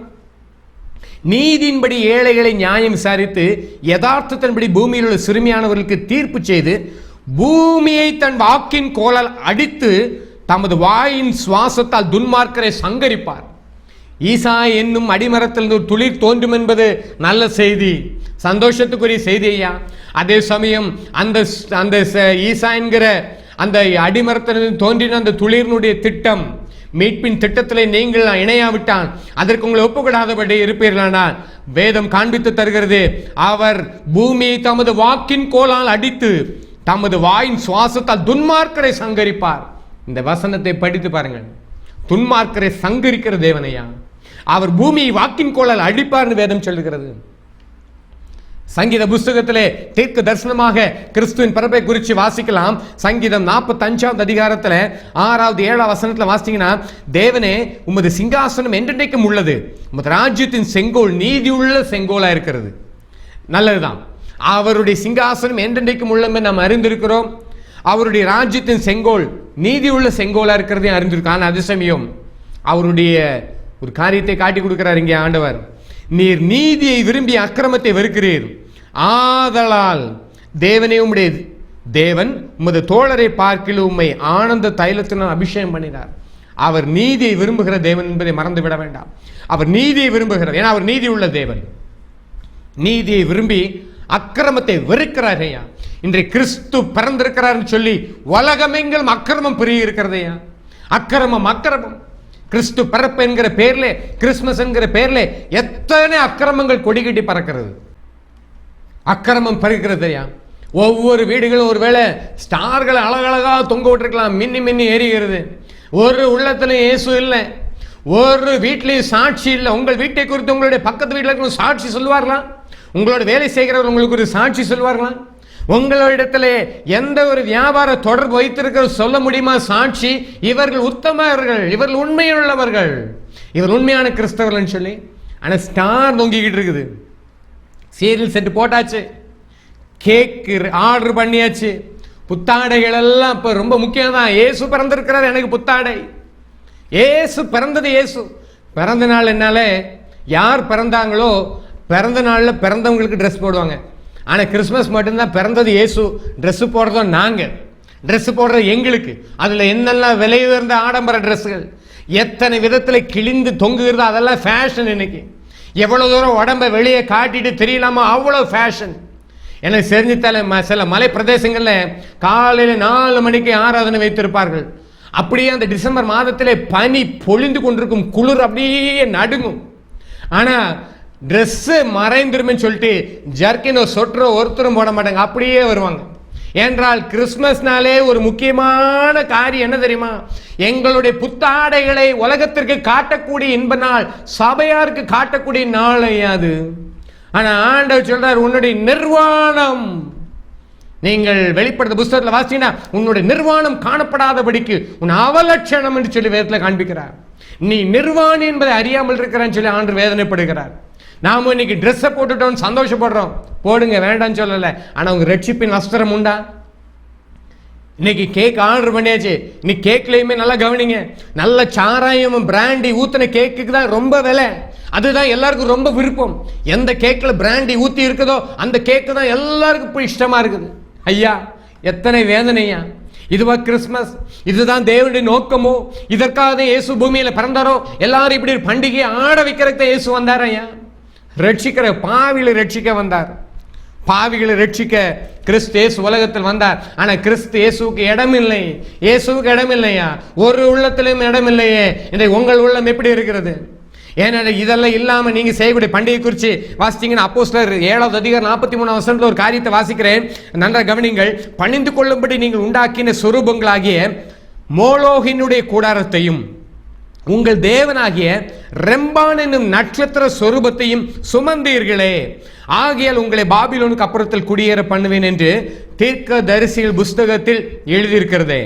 நீதியின்படி ஏழைகளை நியாயம் விசாரித்து யதார்த்தத்தின்படி பூமியில் உள்ள சிறுமியானவர்களுக்கு தீர்ப்பு செய்து பூமியை தன் வாக்கின் கோலால் அடித்து தமது வாயின் சுவாசத்தால் துன்மார்க்கரை சங்கரிப்பார். ஈசா என்னும் அடிமரத்திலிருந்து ஒரு துளிர் தோன்றும் என்பது நல்ல செய்தி, சந்தோஷத்துக்குரிய செய்தி ஐயா. அதே சமயம் அந்த ஈசா என்கிற அந்த அடிமரத்திலிருந்து தோன்றின அந்த துளிர்னுடைய திட்டம், மீட்பின் திட்டத்தில் நீங்கள் இணையாவிட்டால், அதற்கு உங்களை ஒப்புக்கொடாதபடி இருப்பீர்களானால், வேதம் காண்பித்து தருகிறது, அவர் பூமியை தமது வாக்கின் கோலால் அடித்து தமது வாயின் சுவாசத்தால் துன்மார்க்கரை சங்கரிப்பார். இந்த வசனத்தை படித்து பாருங்கள். துன்மார்க்கரை சங்கரிக்கிற தேவனையா, அவர் பூமியை வாக்கின் கோலால் அடிப்பார்னு வேதம் சொல்லுகிறது. சங்கீத புஸ்தகத்திலே தீர்க்க தரிசனமாக கிறிஸ்துவின் பிறப்பை குறித்து வாசிக்கலாம். சங்கீதம் 45 அதிகாரத்தில் 6, 7 வாசித்தீங்கன்னா, தேவனே உமது சிங்காசனம் என்றென்றைக்கும் உள்ளது, உமது ராஜ்யத்தின் செங்கோல் நீதியுள்ள செங்கோலா இருக்கிறது. நல்லதுதான். அவருடைய சிங்காசனம் என்றென்றைக்கும் உள்ளமே நாம் அறிந்திருக்கிறோம். அவருடைய ராஜ்யத்தின் செங்கோல் நீதியுள்ள செங்கோலா இருக்கிறதையும் அறிந்திருக்கோம். ஆனால் அதே சமயம் அவருடைய ஒரு காரியத்தை காட்டி கொடுக்கிறார் இங்கே ஆண்டவர். நீர் நீதியை விரும்பி அக்கிரமத்தை வெறுக்கிறீர், ஆதலால் தேவனே உம்முடைய தேவன் உமது தோழரை பார்க்கிலும் உம்மை ஆனந்த தைலத்தினால் அபிஷேகம் பண்ணினார். அவர் நீதியை விரும்புகிற தேவன் என்பதை மறந்து விட வேண்டாம். அவர் நீதியை விரும்புகிறார், ஏன்னா அவர் நீதி உள்ள தேவன். நீதியை விரும்பி அக்கிரமத்தை வெறுக்கிறார் ஐயா. இன்றைய கிறிஸ்து பிறந்திருக்கிறார் சொல்லி உலகமெங்கிலும் அக்கிரமம் பெருகி இருக்கிறதையா. அக்கிரமம் கிறிஸ்து பிறப்பு என்கிற பேர்ல, கிறிஸ்துமஸ் என்கிற பேர்ல எத்தனை அக்கிரமங்கள் கொடிகட்டி பறக்கிறது. அக்கிரமம் பறக்கிறது. ஒவ்வொரு வீடுகளும் ஒருவேளை ஸ்டார்களை அழகழகாக தொங்க விட்டுருக்கலாம், மின்னி மின்னி ஏறிகிறது. ஒரு உள்ளத்துல இயேசு இல்லை, ஒரு வீட்டிலையும் சாட்சி இல்லை. உங்கள் வீட்டை குறித்து உங்களுடைய பக்கத்து வீட்டில் சாட்சி சொல்லுவார்களா? உங்களோட வேலை செய்கிறவர் உங்களுக்கு ஒரு சாட்சி சொல்லுவார்களா? உங்களிடத்தில் எந்த ஒரு வியாபார தொடர்பு வைத்திருக்கிற சொல்ல முடியுமா சாட்சி? இவர்கள் உத்தமர்கள், இவர்கள் உண்மையுள்ளவர்கள், இவர் உண்மையான கிறிஸ்தவர்கள் சொல்லி. ஆனால் ஸ்டார் தொங்கிக்கிட்டு இருக்குது. சீரியல் செட்டு போட்டாச்சு, கேக் ஆர்டர் பண்ணியாச்சு, புத்தாடைகள் எல்லாம் இப்போ ரொம்ப முக்கியம் தான். இயேசு பிறந்திருக்கிறார், எனக்கு புத்தாடை. இயேசு பிறந்தது, இயேசு பிறந்த நாள் என்னாலே யார் பிறந்தாங்களோ பிறந்த நாளில் பிறந்தவங்களுக்கு ட்ரெஸ் போடுவாங்க. ஆனால் கிறிஸ்மஸ் மட்டும்தான் பிறந்தது இயேசு, ட்ரெஸ்ஸு போடுறதும் நாங்கள், ட்ரெஸ்ஸு போடுறது எங்களுக்கு. அதில் என்னெல்லாம் விலை உயர்ந்த ஆடம்பர ட்ரெஸ்ஸுகள் எத்தனை விதத்தில் கிழிந்து தொங்குகிறதோ அதெல்லாம் ஃபேஷன். இன்னைக்கு எவ்வளோ தூரம் உடம்பை வெளியே காட்டிட்டு தெரியலாமா, அவ்வளோ ஃபேஷன். எனக்கு தெரிஞ்சுத்தால சில மலை பிரதேசங்களில் காலையில் 4 மணிக்கு ஆராதனை வைத்திருப்பார்கள். அப்படியே அந்த டிசம்பர் மாதத்திலே பனி பொழிந்து கொண்டிருக்கும், குளிர் அப்படியே நடுங்கும். ஆனால் ட்ரெஸ்ஸு மறைந்துருமே சொல்லிட்டு ஜர்க்கினோ சொட்டரோ ஒருத்தரும் போட மாட்டாங்க, அப்படியே வருவாங்க. என்றால் கிறிஸ்மஸ்னாலே ஒரு முக்கியமான காரியம் என்ன தெரியுமா? எங்களுடைய புத்தாடைகளை உலகத்திற்கு காட்டக்கூடிய இன்ப நாள், சபையாருக்கு காட்டக்கூடிய நாள் அது. ஆனா ஆண்டவர் சொல்றார், உன்னுடைய நிர்வாணம், நீங்கள் வெளிப்படுத்த புத்தகத்தில் வாசிங்கன்னா உன்னுடைய நிர்வாணம் காணப்படாதபடிக்கு உன் அவலட்சணம் என்று சொல்லி வேதத்தில் காண்பிக்கிறார். நீ நிர்வாணி என்பதை அறியாமல் இருக்கிறான்னு சொல்லி ஆண்டவர் வேதனைப்படுகிறார். நாம இன்னைக்கு ட்ரெஸ்ஸை போட்டுட்டோம், சந்தோஷப்படுறோம், போடுங்க, வேண்டாம்னு சொல்லலை. ஆனால் உங்க ரட்சிப்பின் வஸ்திரம் உண்டா? இன்னைக்கு கேக் ஆர்டர் பண்ணியாச்சு. இன்னைக்கு கேக்லையுமே நல்லா கவனிங்க, நல்ல சாராயம் பிராண்டி ஊத்தின கேக்குக்கு தான் ரொம்ப விலை, அதுதான் எல்லாருக்கும் ரொம்ப விருப்பம். எந்த கேக்ல பிராண்டி ஊத்தி இருக்குதோ அந்த கேக்கு தான் எல்லாருக்கும் இப்போ இஷ்டமா இருக்குது. ஐயா எத்தனை வேதனையா! இதுவா கிறிஸ்மஸ்? இதுதான் தேவனுடைய நோக்கமோ? இதற்காக தான் இயேசு பூமியில பிறந்தாரோ? எல்லாரும் இப்படி பண்டிகையை ஆட வைக்கிறதுக்கு இயேசு வந்தார். ஐயா ரட்சிக்கிற பாவிகளை ரட்சிக்க வந்தார். பாவிகளை ரட்சிக்க கிறிஸ்து இயேசு உலகத்தில் வந்தார். ஆனா கிறிஸ்து இயேசுக்கு இடம் இல்லை, இயேசுக்கு இடம் இல்லையா, ஒரு உள்ளத்திலும் இடம் இல்லையே. இன்றைக்கு உங்கள் உள்ளம் எப்படி இருக்கிறது? ஏன்னா இதெல்லாம் இல்லாம நீங்க செய்யக்கூடிய பண்டிகை குறித்து வாசித்தீங்கன்னா அப்போஸ்தலர் 7வது அதிகாரம் 43வது வசனத்தில் ஒரு காரியத்தை வாசிக்கிறேன், நன்றாக கவனிங்கள். பணிந்து கொள்ளும்படி நீங்கள் உண்டாக்கின சொரூபங்களாகிய மோலோகினுடைய கூடாரத்தையும் உங்கள் தேவனாகிய ரெம்பான் என்னும் நட்சத்திர சொரூபத்தையும் சுமந்தீர்களே, ஆகையால் உங்களை பாபிலோனுக்கு அப்புறத்தில் குடியேற பண்ணுவேன் என்று தீர்க்க தரிசிகள் புஸ்தகத்தில் எழுதியிருக்கிறதே.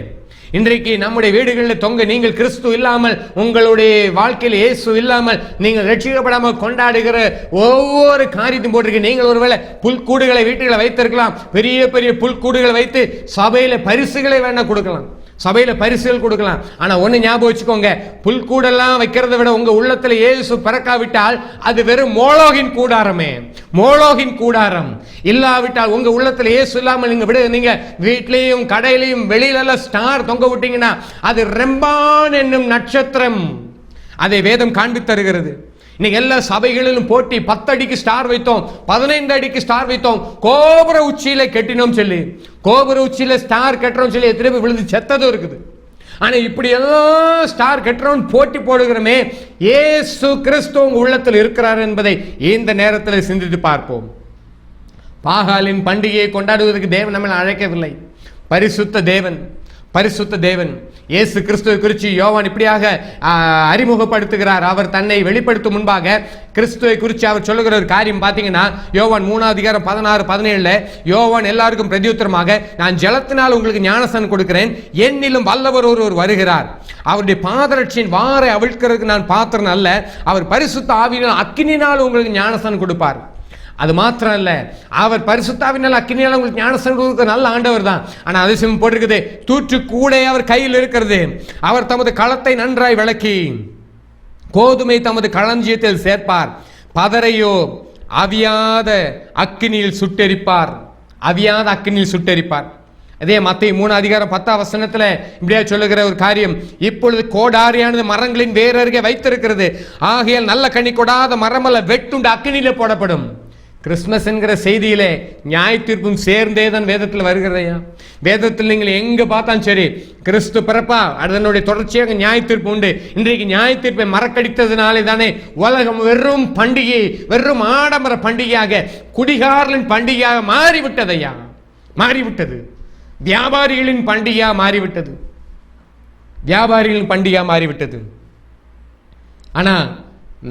இன்றைக்கு நம்முடைய வீடுகளில் தொங்க நீங்கள் கிறிஸ்து இல்லாமல், உங்களுடைய வாழ்க்கையில் இயேசு இல்லாமல் நீங்கள் ரட்சிக்கப்படாமல் கொண்டாடுகிற ஒவ்வொரு காரியத்தையும் போட்டிருக்கு. நீங்கள் ஒருவேளை புல்கூடுகளை வீட்டுகளை வைத்திருக்கலாம், பெரிய பெரிய புல்கூடுகளை வைத்து சபையில் பரிசுகளை வேணா கொடுக்கலாம், சபையில் பரிசுகள் கொடுக்கலாம். ஆனால் ஒன்று ஞாபகம் வச்சுக்கோங்க, புல்கூடெல்லாம் வைக்கிறத விட உங்கள் உள்ளத்தில் இயேசு பிறக்காவிட்டால் அது வெறும் மோளோகின் கூடாரமே, மோளோகின் கூடாரம். இல்லாவிட்டால் உங்கள் உள்ளத்தில் இயேசு இல்லாமல் நீங்க வீட்லேயும் கடையிலையும் வெளியிலெல்லாம் ஸ்டார் தொங்க விட்டீங்கன்னா அது ரெம்பான் என்னும் நட்சத்திரம். அதை வேதம் காண்பி தருகிறது. இன்னைக்கு எல்லா சபைகளிலும் போட்டி, 10 அடிக்கு ஸ்டார் வைத்தோம், 15 அடிக்கு ஸ்டார் வைத்தோம், கோபுர உச்சியில கட்டினோம் சொல்லி, கோபுர உச்சியில ஸ்டார் கட்டுறோம் சொல்லி எத்தனை பேர் விழுந்து செத்ததும் இருக்குது. ஆனா இப்படி எல்லாம் ஸ்டார் கட்டுறோம் போட்டி போடுகிறோமே, இயேசு கிறிஸ்து உங்க உள்ளத்தில் இருக்கிறார் என்பதை இந்த நேரத்தில் சிந்தித்து பார்ப்போம். பாகாலின் பண்டிகையை கொண்டாடுவதற்கு தேவன் நம்மளை அழைக்கவில்லை. பரிசுத்த தேவன், பரிசுத்த தேவன் இயேசு கிறிஸ்துவை குறித்து யோவான் இப்படியாக அறிமுகப்படுத்துகிறார். அவர் தன்னை வெளிப்படுத்தும் முன்பாக கிறிஸ்துவை குறித்து அவர் சொல்லுகிற ஒரு காரியம் பார்த்தீங்கன்னா, யோவான் 3:16-17 யோவான் எல்லாருக்கும் பிரதியுத்தரமாக, நான் ஜலத்தினால் உங்களுக்கு ஞானஸ்நானம் கொடுக்கிறேன், என்னிலும் வல்லவர் ஒருவர் வருகிறார், அவருடைய பாதரட்சியின் வாரை அவிழ்க்கிறதுக்கு நான் பாத்திரன் அல்ல, அவர் பரிசுத்த ஆவியினால் அக்கினினால் உங்களுக்கு ஞானஸ்நானம் கொடுப்பார். அது மாத்திரம் இல்ல, அவர் பரிசுத்தாவினால் அக்கினியால் உங்களுக்கு ஞானஸ்நானம் கொடுக்க நல்ல ஆண்டவர் தான். ஆனால் அதிசயம் போட்டிருக்குது, தூற்று கூட அவர் கையில் இருக்கிறது, அவர் தமது களத்தை நன்றாய் விளக்கி கோதுமை தமது களஞ்சியத்தில் சேர்ப்பார், பதரையோ அவியாத அக்கினியில் சுட்டெரிப்பார், அவியாத அக்கினியில் சுட்டெரிப்பார். அதே மத்தேயு 3:10 இப்படியா சொல்லுகிற ஒரு காரியம், இப்பொழுது கோடாரியானது மரங்களின் வேறு அருகே வைத்திருக்கிறது, ஆகையால் நல்ல கனி கொடாத மரமல்ல வெட்டுண்டு அக்கினியிலே போடப்படும். கிறிஸ்துமஸ் என்கிற செய்தியிலே நியாய தீர்ப்பும் சேர்ந்தே தான் வேதத்தில் வருகிறதையா. வேதத்தில் நீங்கள் எங்க பார்த்தாலும் சரி, கிறிஸ்து பிறப்பா, அதனுடைய தொடர்ச்சியாக நியாய தீர்ப்பு உண்டு. இன்றைக்கு நியாய தீர்ப்பை மறக்கடித்ததுனாலே தானே உலகம் வெறும் பண்டிகை, வெறும் ஆடம்பர பண்டிகையாக, குடிகாரலின் பண்டிகையாக மாறிவிட்டதையா, மாறிவிட்டது. வியாபாரிகளின் பண்டிகையாக மாறிவிட்டது, வியாபாரிகளின் பண்டிகையாக மாறிவிட்டது. ஆனா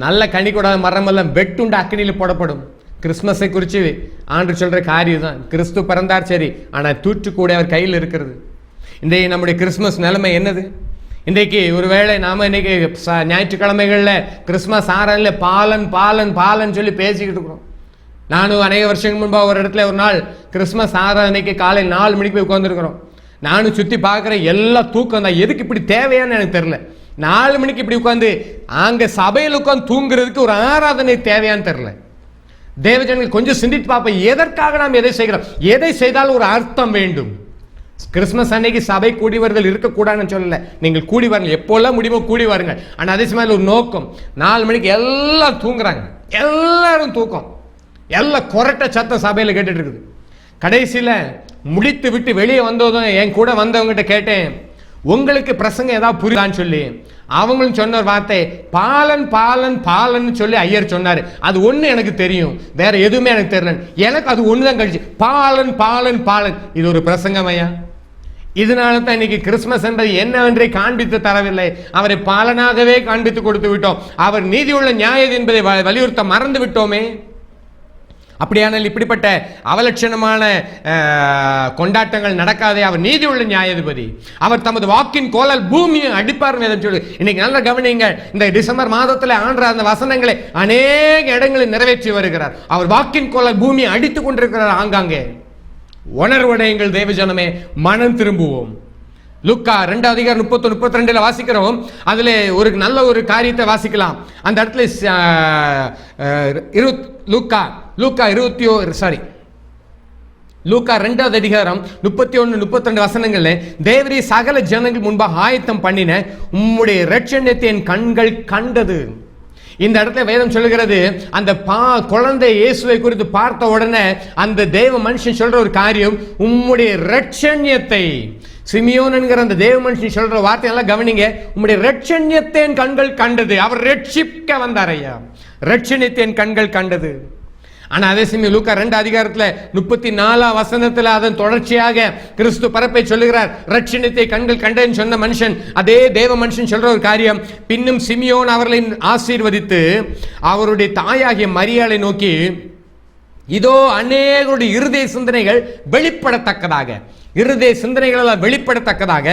நல்ல கனி கொடாத மரமெல்லாம் வெட்டுண்டு அக்கினியில் போடப்படும். கிறிஸ்துமஸை குறித்து ஆண்டு சொல்ற காரியம் தான், கிறிஸ்து பிறந்தார் சரி, ஆனால் தூற்று கூட அவர் கையில் இருக்கிறது. இன்றைக்கு நம்முடைய கிறிஸ்துமஸ் நிலைமை என்னது? இன்றைக்கு ஒருவேளை நாம இன்னைக்கு ஞாயிற்றுக்கிழமைகளில் கிறிஸ்துமஸ் ஆராதனையில் பாலன் பாலன் பாலன் சொல்லி பேசிக்கிட்டு இருக்கிறோம். நானும் அநேக வருஷங்கள் முன்பாக ஒரு இடத்துல ஒரு நாள் கிறிஸ்துமஸ் ஆராதனைக்கு காலை 4 மணிக்கு போய் உட்காந்துருக்கிறோம். நானும் சுற்றி பார்க்குறேன், எல்லாம் தூக்கம் தான். எதுக்கு இப்படி தேவையான்னு எனக்கு தெரியல. 4 மணிக்கு இப்படி உட்காந்து அங்கே சபையில் உட்காந்து தூங்குறதுக்கு ஒரு ஆராதனை தேவையான்னு தெரியல. தேவஜனங்கள் கொஞ்சம் சிந்தித்து பார்ப்போம், எதற்காக நாம் எதை செய்கிறோம்? எதை செய்தாலும் ஒரு அர்த்தம் வேண்டும். கிறிஸ்துமஸ் அன்னைக்கு சபை கூடிவர்கள் இருக்கக்கூடாதுன்னு சொல்லல, நீங்கள் கூடி வாருங்கள், எப்போல்லாம் முடியுமோ கூடி வாருங்கள். ஆனால் அதே சமயம் ஒரு நோக்கம். 4 மணிக்கு எல்லாம் தூங்குறாங்க, எல்லாரும் தூக்கம், எல்லாம் கொரட்ட சத்தம் சபையில் கேட்டுட்டு இருக்குது. கடைசியில் முடித்து விட்டு வெளியே வந்ததும் என் கூட வந்தவங்ககிட்ட கேட்டேன், உங்களுக்கு பிரசங்கம் ஏதாவது புரியுதான்னு சொல்லி. அவங்களும் சொன்ன ஒரு வார்த்தை, பாலன் பாலன் பாலன் சொல்லி ஐயர் சொன்னார். அது ஒன்று எனக்கு தெரியும், வேற எதுவுமே எனக்கு தெரியல. எனக்கு அது ஒன்று தான் கழிச்சு, பாலன் பாலன் பாலன். இது ஒரு பிரசங்கம் ஐயா. இதனால தான் இன்னைக்கு கிறிஸ்துமஸ் என்பது என்னவென்றே காண்பித்து தரவில்லை, அவரை பாலனாகவே காண்பித்து கொடுத்து விட்டோம். அவர் நீதியுள்ள நியாயம் என்பதை வலியுறுத்த மறந்து விட்டோமே. அப்படியானால் இப்படிப்பட்ட அவலட்சணமான கொண்டாட்டங்கள் நடக்காதே. அவர் நீதி உள்ள நியாயாதிபதி, அவர் தமது வாக்கின் கோலால் பூமியை அடிப்பார் சொல்லி. இன்னைக்கு நல்ல கவனிங்க, இந்த டிசம்பர் மாதத்தில் ஆண்ட அந்த வசனங்களை அநேக இடங்களில் நிறைவேற்றி வருகிறார். அவர் வாக்கின் கோலால் பூமியை அடித்துக் கொண்டிருக்கிறார் ஆங்காங்கே. உணர்வடையுங்கள் தேவஜனமே, மனம் திரும்புவோம். லூக்கா 2:31-32 வாசிக்கிறோம். அதில் ஒரு நல்ல ஒரு காரியத்தை வாசிக்கலாம். அந்த இடத்துல லூக்கா 2:31-32 வசனங்கள்ல, தேவரீ சகல ஜனங்கள் முன்பாக ஆயத்தம் பண்ணின உம்முடைய இரட்சணியத்தை என் கண்கள் கண்டது. இந்த இடத்துல வேதம் சொல்லுகிறது, அந்த குழந்தை இயேசுவை குறித்து பார்த்த உடனே அந்த தேவ மனுஷன் சொல்ற ஒரு காரியம், உம்முடைய இரட்சணியத்தை. சிமியோன் என்கிற அந்த தேவ மனுஷன் சொல்ற வார்த்தையெல்லாம் கவனிங்க, உம்முடைய இரட்சணியத்தை என் கண்கள் கண்டது. அவர் ரட்சிக்க வந்தார் ஐயா, இரட்சணியத்தை என் கண்கள் கண்டது. ஆனா அதே சமயம் லூக்கா 2 அதிகாரத்துல 34 வசனத்துல அதன் தொடர்ச்சியாக கிறிஸ்து பரப்பை சொல்லுகிறார். ரட்சணத்தை கண்கள் கண்டேன்னு சொன்ன மனுஷன், அதே தேவ மனுஷன் சொல்ற ஒரு காரியம், பின்னும் சிமியோன் அவர்களை ஆசீர்வதித்து அவருடைய தாயாகிய மரியாளை நோக்கி, இதோ அநேகருடைய இருதய சிந்தனைகள் வெளிப்படத்தக்கதாக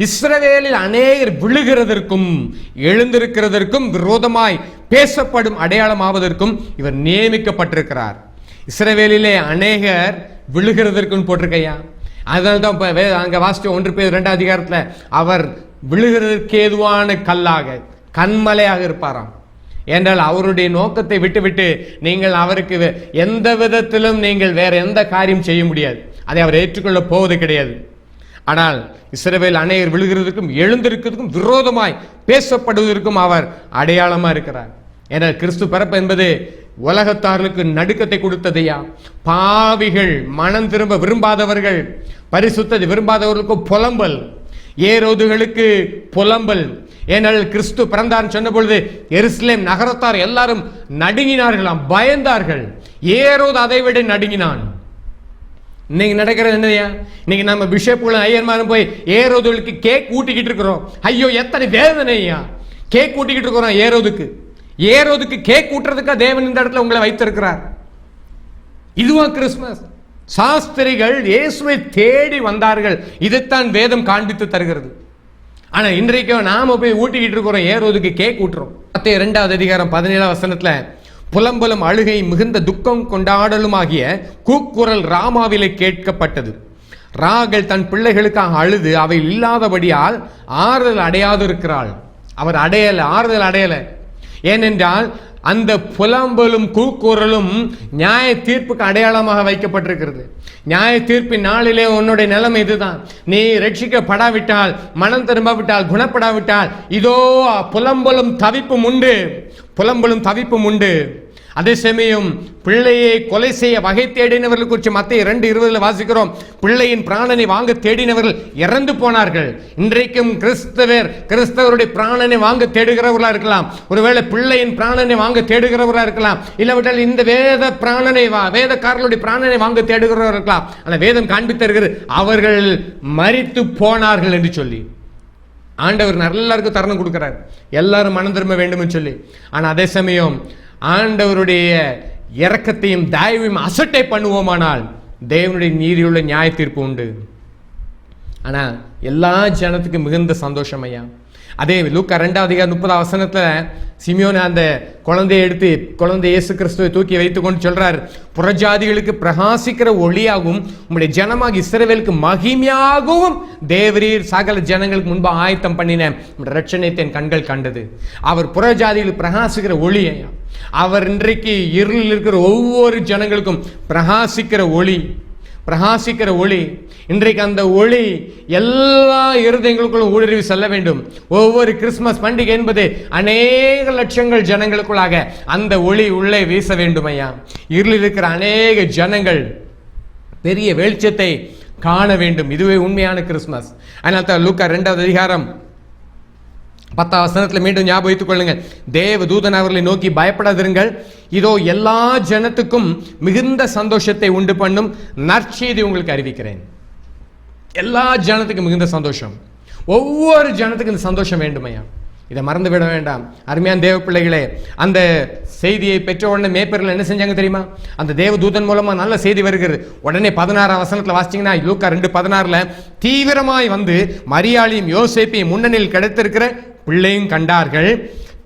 இஸ்ரவேலில் அநேகர் விழுகிறதற்கும் எழுந்திருக்கிறதற்கும் விரோதமாய் பேசப்படும் அடையாளமாவதற்கும் இவர் நியமிக்கப்பட்டிருக்கிறார். இஸ்ரவேலிலே அநேகர் விழுகிறதற்கும் போட்டிருக்கையா. அதனால்தான் அங்க வாசிச்ச 1 பேதுரு 2 அதிகாரத்துல அவர் விழுகிறதற்கு ஏதுவான கல்லாக கண்மலையாக இருப்பாராம். என்றால் அவருடைய நோக்கத்தை விட்டுவிட்டு நீங்கள் அவருக்கு எந்த விதத்திலும் நீங்கள் வேற எந்த காரியம் செய்ய முடியாது. அதை அவர் ஏற்றுக்கொள்ள போவது கிடையாது. ஆனால் இஸ்ரவேல் அநேகர் விழுகிறதுக்கும் எழுந்திருக்கிறதுக்கும் விரோதமாய் பேசப்படுவதற்கும் அவர் அடையாளமா இருக்கிறார். ஏனால் கிறிஸ்து பிறப்பு என்பது உலகத்தார்களுக்கு நடுக்கத்தை கொடுத்ததையா. பாவிகள், மனம் திரும்ப விரும்பாதவர்கள், பரிசுத்தத்தை விரும்பாதவர்களுக்கு புலம்பல், ஏரோதுகளுக்கு புலம்பல். ஏனால் கிறிஸ்து பிறந்தார் சொன்ன பொழுது எருசலேம் நகரத்தார் எல்லாரும் நடுங்கினார்களாம், பயந்தார்கள். ஏரோது அதை விட நடுங்கினான். இன்னைக்கு நடக்கிறது என்னையா? இன்னைக்கு நம்ம பிஷப்புகளும் ஐயர்மாரும் போய் ஏரோதுகளுக்கு கேக் ஊட்டிக்கிட்டு இருக்கிறோம். ஐயோ எத்தனை வேதனையா! கேக் ஊட்டிக்கிட்டு இருக்கிறோம் ஏரோதுக்கு கேக் ஊட்டுறதுக்கா தேவன் இந்த இடத்துல உங்களை வைத்திருக்கிறார். இதுவா கிறிஸ்துமஸ்? சாஸ்திரிகள் இயேசுவை தேடி வந்தார்கள். இதைத்தான் வேதம் காண்பித்து தருகிறது. ஆனா இன்றைக்கு நாம போய் ஊட்டிக்கிட்டு இருக்கிறோம், ஏரோதுக்கு கேக் ஊட்டுறோம். 2 அதிகாரம் 17 வசனத்துல, புலம்பலும் அழுகை மிகுந்த துக்கம் கொண்டாடலுமாகிய கூக்குரல் ராமாவிலே கேட்கப்பட்டது. ராகல் தன் பிள்ளைகளுக்காக அழுது அவை இல்லாதபடியால் ஆறுதல் அடையாது இருக்கிறாள். அவர் ஆறுதல் அடையல. ஏனென்றால் அந்த புலம்பலும் கூக்குரலும் நியாய தீர்ப்புக்கு அடையாளமாக வைக்கப்பட்டிருக்கிறது. நியாய தீர்ப்பின் நாளிலே உன்னுடைய நிலைமை இதுதான். நீ ரட்சிக்கப்படாவிட்டால், மனம் திரும்பாவிட்டால், குணப்படாவிட்டால் இதோ புலம்பலும் தவிப்பும் உண்டு. அதே சமயம் பிள்ளையை கொலை செய்ய வகை தேடினவர்கள் குறித்து மத்தேயு 2:20 வாசிக்கிறோம். பிள்ளையின் பிராணனை வாங்க தேடினவர்கள் இறந்து போனார்கள். இன்றைக்கும் கிறிஸ்தவருடைய பிராணனை வாங்க தேடுகிறவர்களா இருக்கலாம். ஒருவேளை பிள்ளையின் பிராணனை வாங்க தேடுகிறவர்களா இருக்கலாம். இல்லாவிட்டால் இந்த வேதக்காரர்களுடைய பிராணனை வாங்க தேடுகிறவர்கள் இருக்கலாம். ஆனால் வேதம் காண்பித்தருகிறது அவர்கள் மரித்து போனார்கள் என்று சொல்லி. ஆண்டவர் எல்லாருக்கும் தருணம் கொடுக்கிறார், எல்லாரும் மனம் திரும்ப வேண்டும் சொல்லி. ஆனால் அதே சமயம் ஆண்டவருடைய இரக்கத்தையும் தயவையும் அசட்டை பண்ணுவோமானால் தேவனுடைய நீதியுள்ள நியாய தீர்ப்பு உண்டு. ஆனா எல்லா ஜனத்துக்கும் மிகுந்த சந்தோஷம் ஐயா. அதே லூக்கா 2 அதிகாரம் 30 வசனத்துல சிமியோன் அந்த குழந்தை இயேசு கிறிஸ்துவை தூக்கி வைத்துக் கொண்டு சொல்றார், புறஜாதிகளுக்கு பிரகாசிக்கிற ஒளியாகவும் உம்முடைய ஜனமாக இஸ்ரவேலுக்கு மகிமையாகவும் தேவரீர் சகல ஜனங்களுக்கு முன்பு ஆயத்தம் பண்ணின ரட்சணத்தை என் கண்கள் கண்டது. அவர் புறஜாதிகளுக்கு பிரகாசிக்கிற ஒளி ஐயா. அவர் இன்றைக்கு இருளில் இருக்கிற ஒவ்வொரு ஜனங்களுக்கும் பிரகாசிக்கிற ஒளி. இன்றைக்கு அந்த ஒளி எல்லா இருதயங்களுக்குள்ளும் ஊடுருவி செல்ல வேண்டும். ஒவ்வொரு கிறிஸ்துமஸ் பண்டிகை என்பது அநேக லட்சங்கள் ஜனங்களுக்குள்ளாக அந்த ஒளி உள்ளே வீச வேண்டும் ஐயா. இருளில் இருக்கிற அநேக ஜனங்கள் பெரிய வெளிச்சத்தை காண வேண்டும். இதுவே உண்மையான கிறிஸ்துமஸ். அதனால தான் லூக்கா 2 அதிகாரம் 10 வசனத்தில் மீண்டும் ஞாபகித்துக் கொள்ளுங்கள். தேவ தூதன் அவர்களை நோக்கி, பயப்படாதிருங்கள், இதோ எல்லா ஜனத்துக்கும் மிகுந்த சந்தோஷத்தை உண்டு பண்ணும் நற்செய்தி உங்களுக்கு அறிவிக்கிறேன். எல்லா ஜனத்துக்கும் மிகுந்த சந்தோஷம். ஒவ்வொரு ஜனத்துக்கும் இந்த சந்தோஷம் வேண்டுமையா. இதை மறந்து விட வேண்டாம். அருமையான தேவ பிள்ளைகளே, அந்த செய்தியை பெற்ற உடனே மேய்ப்பர்கள் என்ன செஞ்சாங்க தெரியுமா? அந்த தேவ தூதன் மூலமா நல்ல செய்தி வருகிறது. உடனே 16 வசனத்துல வாசிச்சீங்கன்னா, லூக்கா 2:16 தீவிரமாய் வந்து மரியாளையும் யோசேப்பையும் முன்னணியில் கிடைத்திருக்கிற பிள்ளையும் கண்டார்கள்.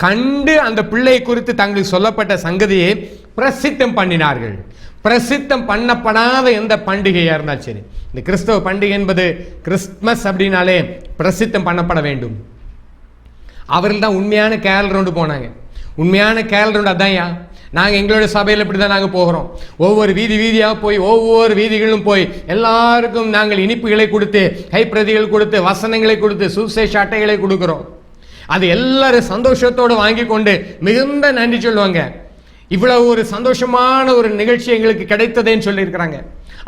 கண்டு அந்த பிள்ளை குறித்து தங்களுக்கு சொல்லப்பட்ட சங்கதியை பிரசித்தம் பண்ணினார்கள். பிரசித்தம் பண்ணப்படாத எந்த பண்டிகையா இருந்தாலும் சரி, இந்த கிறிஸ்தவ பண்டிகை என்பது கிறிஸ்துமஸ் அப்படின்னாலே பிரசித்தம் பண்ணப்பட வேண்டும். அவர்கள் தான் உண்மையான கேரல் ரவுண்டு போனாங்க. உண்மையான கேரல் ரவுண்டு அதான். நாங்கள் எங்களோட சபையில் இப்படி தான் நாங்கள் போகிறோம். ஒவ்வொரு வீதியாக போய் ஒவ்வொரு வீதிகளும் போய் எல்லாருக்கும் நாங்கள் இனிப்புகளை கொடுத்து, கைப்பிரதிகள் கொடுத்து, வசனங்களை கொடுத்து, சுவிசேஷ அட்டைகளை கொடுக்குறோம். அது எல்லாரும் சந்தோஷத்தோடு வாங்கி கொண்டு மிகுந்த நன்றி சொல்லுவாங்க. இவ்வளவு ஒரு சந்தோஷமான ஒரு நிகழ்ச்சி எங்களுக்கு கிடைத்ததேன்னு சொல்லியிருக்கிறாங்க.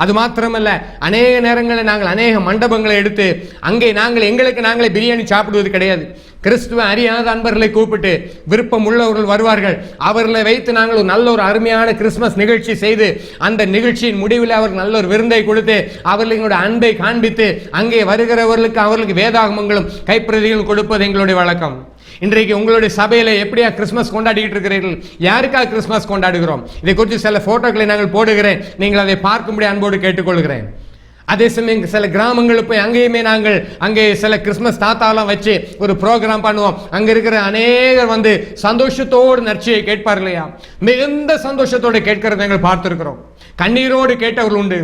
அது மாத்திரமல்ல, அநேக நேரங்களில் நாங்கள் அநேக மண்டபங்களை எடுத்து அங்கே எங்களுக்கு நாங்களே பிரியாணி சாப்பிடுவது கிடையாது. கிறிஸ்துவ அறியாத அன்பர்களை கூப்பிட்டு விருப்பம் உள்ளவர்கள் வருவார்கள். அவர்களை வைத்து நாங்கள் ஒரு நல்ல ஒரு அருமையான கிறிஸ்துமஸ் நிகழ்ச்சி செய்து அந்த நிகழ்ச்சியின் முடிவில் அவர்கள் நல்ல ஒரு விருந்தை கொடுத்து அவர்களுடைய அன்பை காண்பித்து அங்கே வருகிறவர்களுக்கு அவர்களுக்கு வேதாகமங்களும் கைப்பிரதிகளும் கொடுப்பது எங்களுடைய வழக்கம். இன்றைக்கு உங்களுடைய சபையில எப்படியா கிறிஸ்துமஸ் கொண்டாடிட்டு இருக்கிறீர்கள்? யாருக்காக கிறிஸ்துமஸ் கொண்டாடுகிறோம்? இதை குறித்து சில போட்டோக்களை நாங்கள் போடுகிறேன், நீங்கள் அதை பார்க்கும்படி அன்போடு கேட்டுக்கொள்கிறேன். அதே சமயம் சில கிராமங்களுக்கு போய் அங்கேயுமே நாங்கள் அங்கே சில கிறிஸ்துமஸ் தாத்தாலாம் வச்சு ஒரு ப்ரோக்ராம் பண்ணுவோம். அங்கே இருக்கிற அநேகர் வந்து சந்தோஷத்தோடு நற்செய்தியை கேட்பார் இல்லையா? மிகுந்த சந்தோஷத்தோடு கேட்கிறத நாங்கள் பார்த்துருக்கிறோம். கண்ணீரோடு கேட்டவர்கள் உண்டு.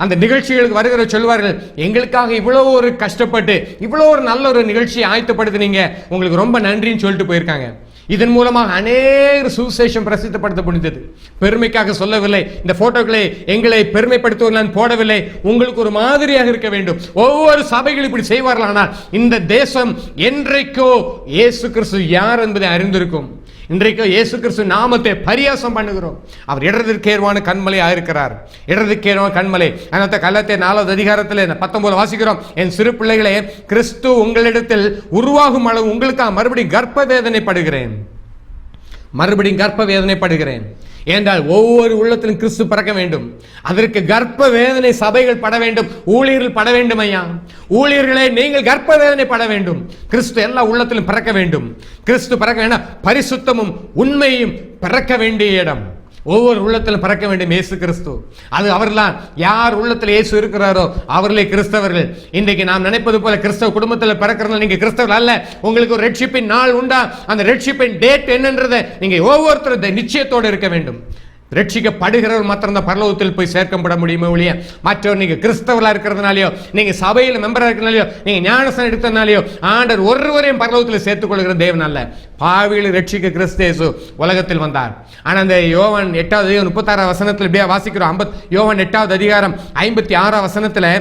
அந்த நிகழ்ச்சிகளுக்கு வருகிற சொல்வார்கள், எங்களுக்காக இவ்வளோ ஒரு கஷ்டப்பட்டு இவ்வளோ ஒரு நல்ல ஒரு நிகழ்ச்சியை ஆயத்தப்படுத்தினீங்க, உங்களுக்கு ரொம்ப நன்றின்னு சொல்லிட்டு போயிருக்காங்க. இதன் மூலமாக அநேக சுவிசேஷம் பிரசித்தப்படுத்த முடிந்தது. பெருமைக்காக சொல்லவில்லை, இந்த போட்டோக்களை எங்களை பெருமைப்படுத்துவது நான் போடவில்லை, உங்களுக்கு ஒரு மாதிரியாக இருக்க வேண்டும். ஒவ்வொரு சபைகள் இப்படி செய்வார்கள். ஆனால் இந்த தேசம் என்றைக்கோ இயேசு கிறிஸ்து யார் என்பதை அறிந்திருக்கும். இன்றைக்கு இயேசு கிறிஸ்து நாமத்தை பரியாசம் பண்ணுகிறோம். அவர் இடதுக்கேர்வான கண்மலையாக இருக்கிறார். இடதுக்கேர்வான கண்மலை. அதனால கலத்தை 4வது அதிகாரத்தில் 19 வாசிக்கிறோம், என் சிறு பிள்ளைகளே, கிறிஸ்து உங்களிடத்தில் உருவாகும் அளவு உங்களுக்காக மறுபடியும் கர்ப்ப வேதனைப்படுகிறேன். மறுபடியும் கர்ப்ப வேதனைப்படுகிறேன் என்றால் ஒவ்வொரு உள்ளத்திலும் கிறிஸ்து பிறக்க வேண்டும். அதற்கு கர்ப்ப வேதனை சபைகள் பட வேண்டும், ஊழியர்கள் பட வேண்டும். ஐயா ஊழியர்களே, நீங்கள் கர்ப்ப வேதனை பட வேண்டும். கிறிஸ்து எல்லா உள்ளத்திலும் பிறக்க வேண்டும். கிறிஸ்து பிறக்க வேண்டாம், பரிசுத்தமும் உண்மையும் பிறக்க வேண்டிய இடம் ஒவ்வொரு உள்ளத்திலும் பிறக்க வேண்டும். இயேசு கிறிஸ்து, அது அவர்தான். யார் உள்ளத்தில் இயேசு இருக்கிறாரோ அவர்களே கிறிஸ்தவர்கள். இன்றைக்கு நாம் நினைப்பது போல கிறிஸ்தவ குடும்பத்தில் பிறக்கிறதுனால நீங்க கிறிஸ்தவர்கள் அல்ல. உங்களுக்கு ஒரு ரட்சிப்பின் நாள் உண்டா? அந்த ரட்சிப்பின் டேட் என்னன்றதை நீங்க ஒவ்வொருத்தரும் நிச்சயத்தோடு இருக்க வேண்டும். ரட்சிக்கப்படுகிறவர் மாத்திரம் பரலோகத்தில் போய் சேர்க்கப்பட முடியுமே ஒழிய மற்றவர் நீங்க கிறிஸ்தவர்களா இருக்கிறதுனாலயோ, நீங்க சபையில் மெம்பரா இருக்கிறனாலயோ, நீங்க ஞானஸ்நானம் எடுத்தனாலயோ ஆண்டவர் ஒருவரையும் பரலோகத்தில் சேர்த்துக் கொள்கிற தேவன் அல்ல. பாவிகளை ரட்சிக்க கிறிஸ்து இயேசு உலகத்தில் வந்தார். ஆனா அந்த யோவான் 8வது 36 வசனத்தில் இப்படியே வாசிக்கிறோம். யோவான் 8வது அதிகாரம் 56 வசனத்துல,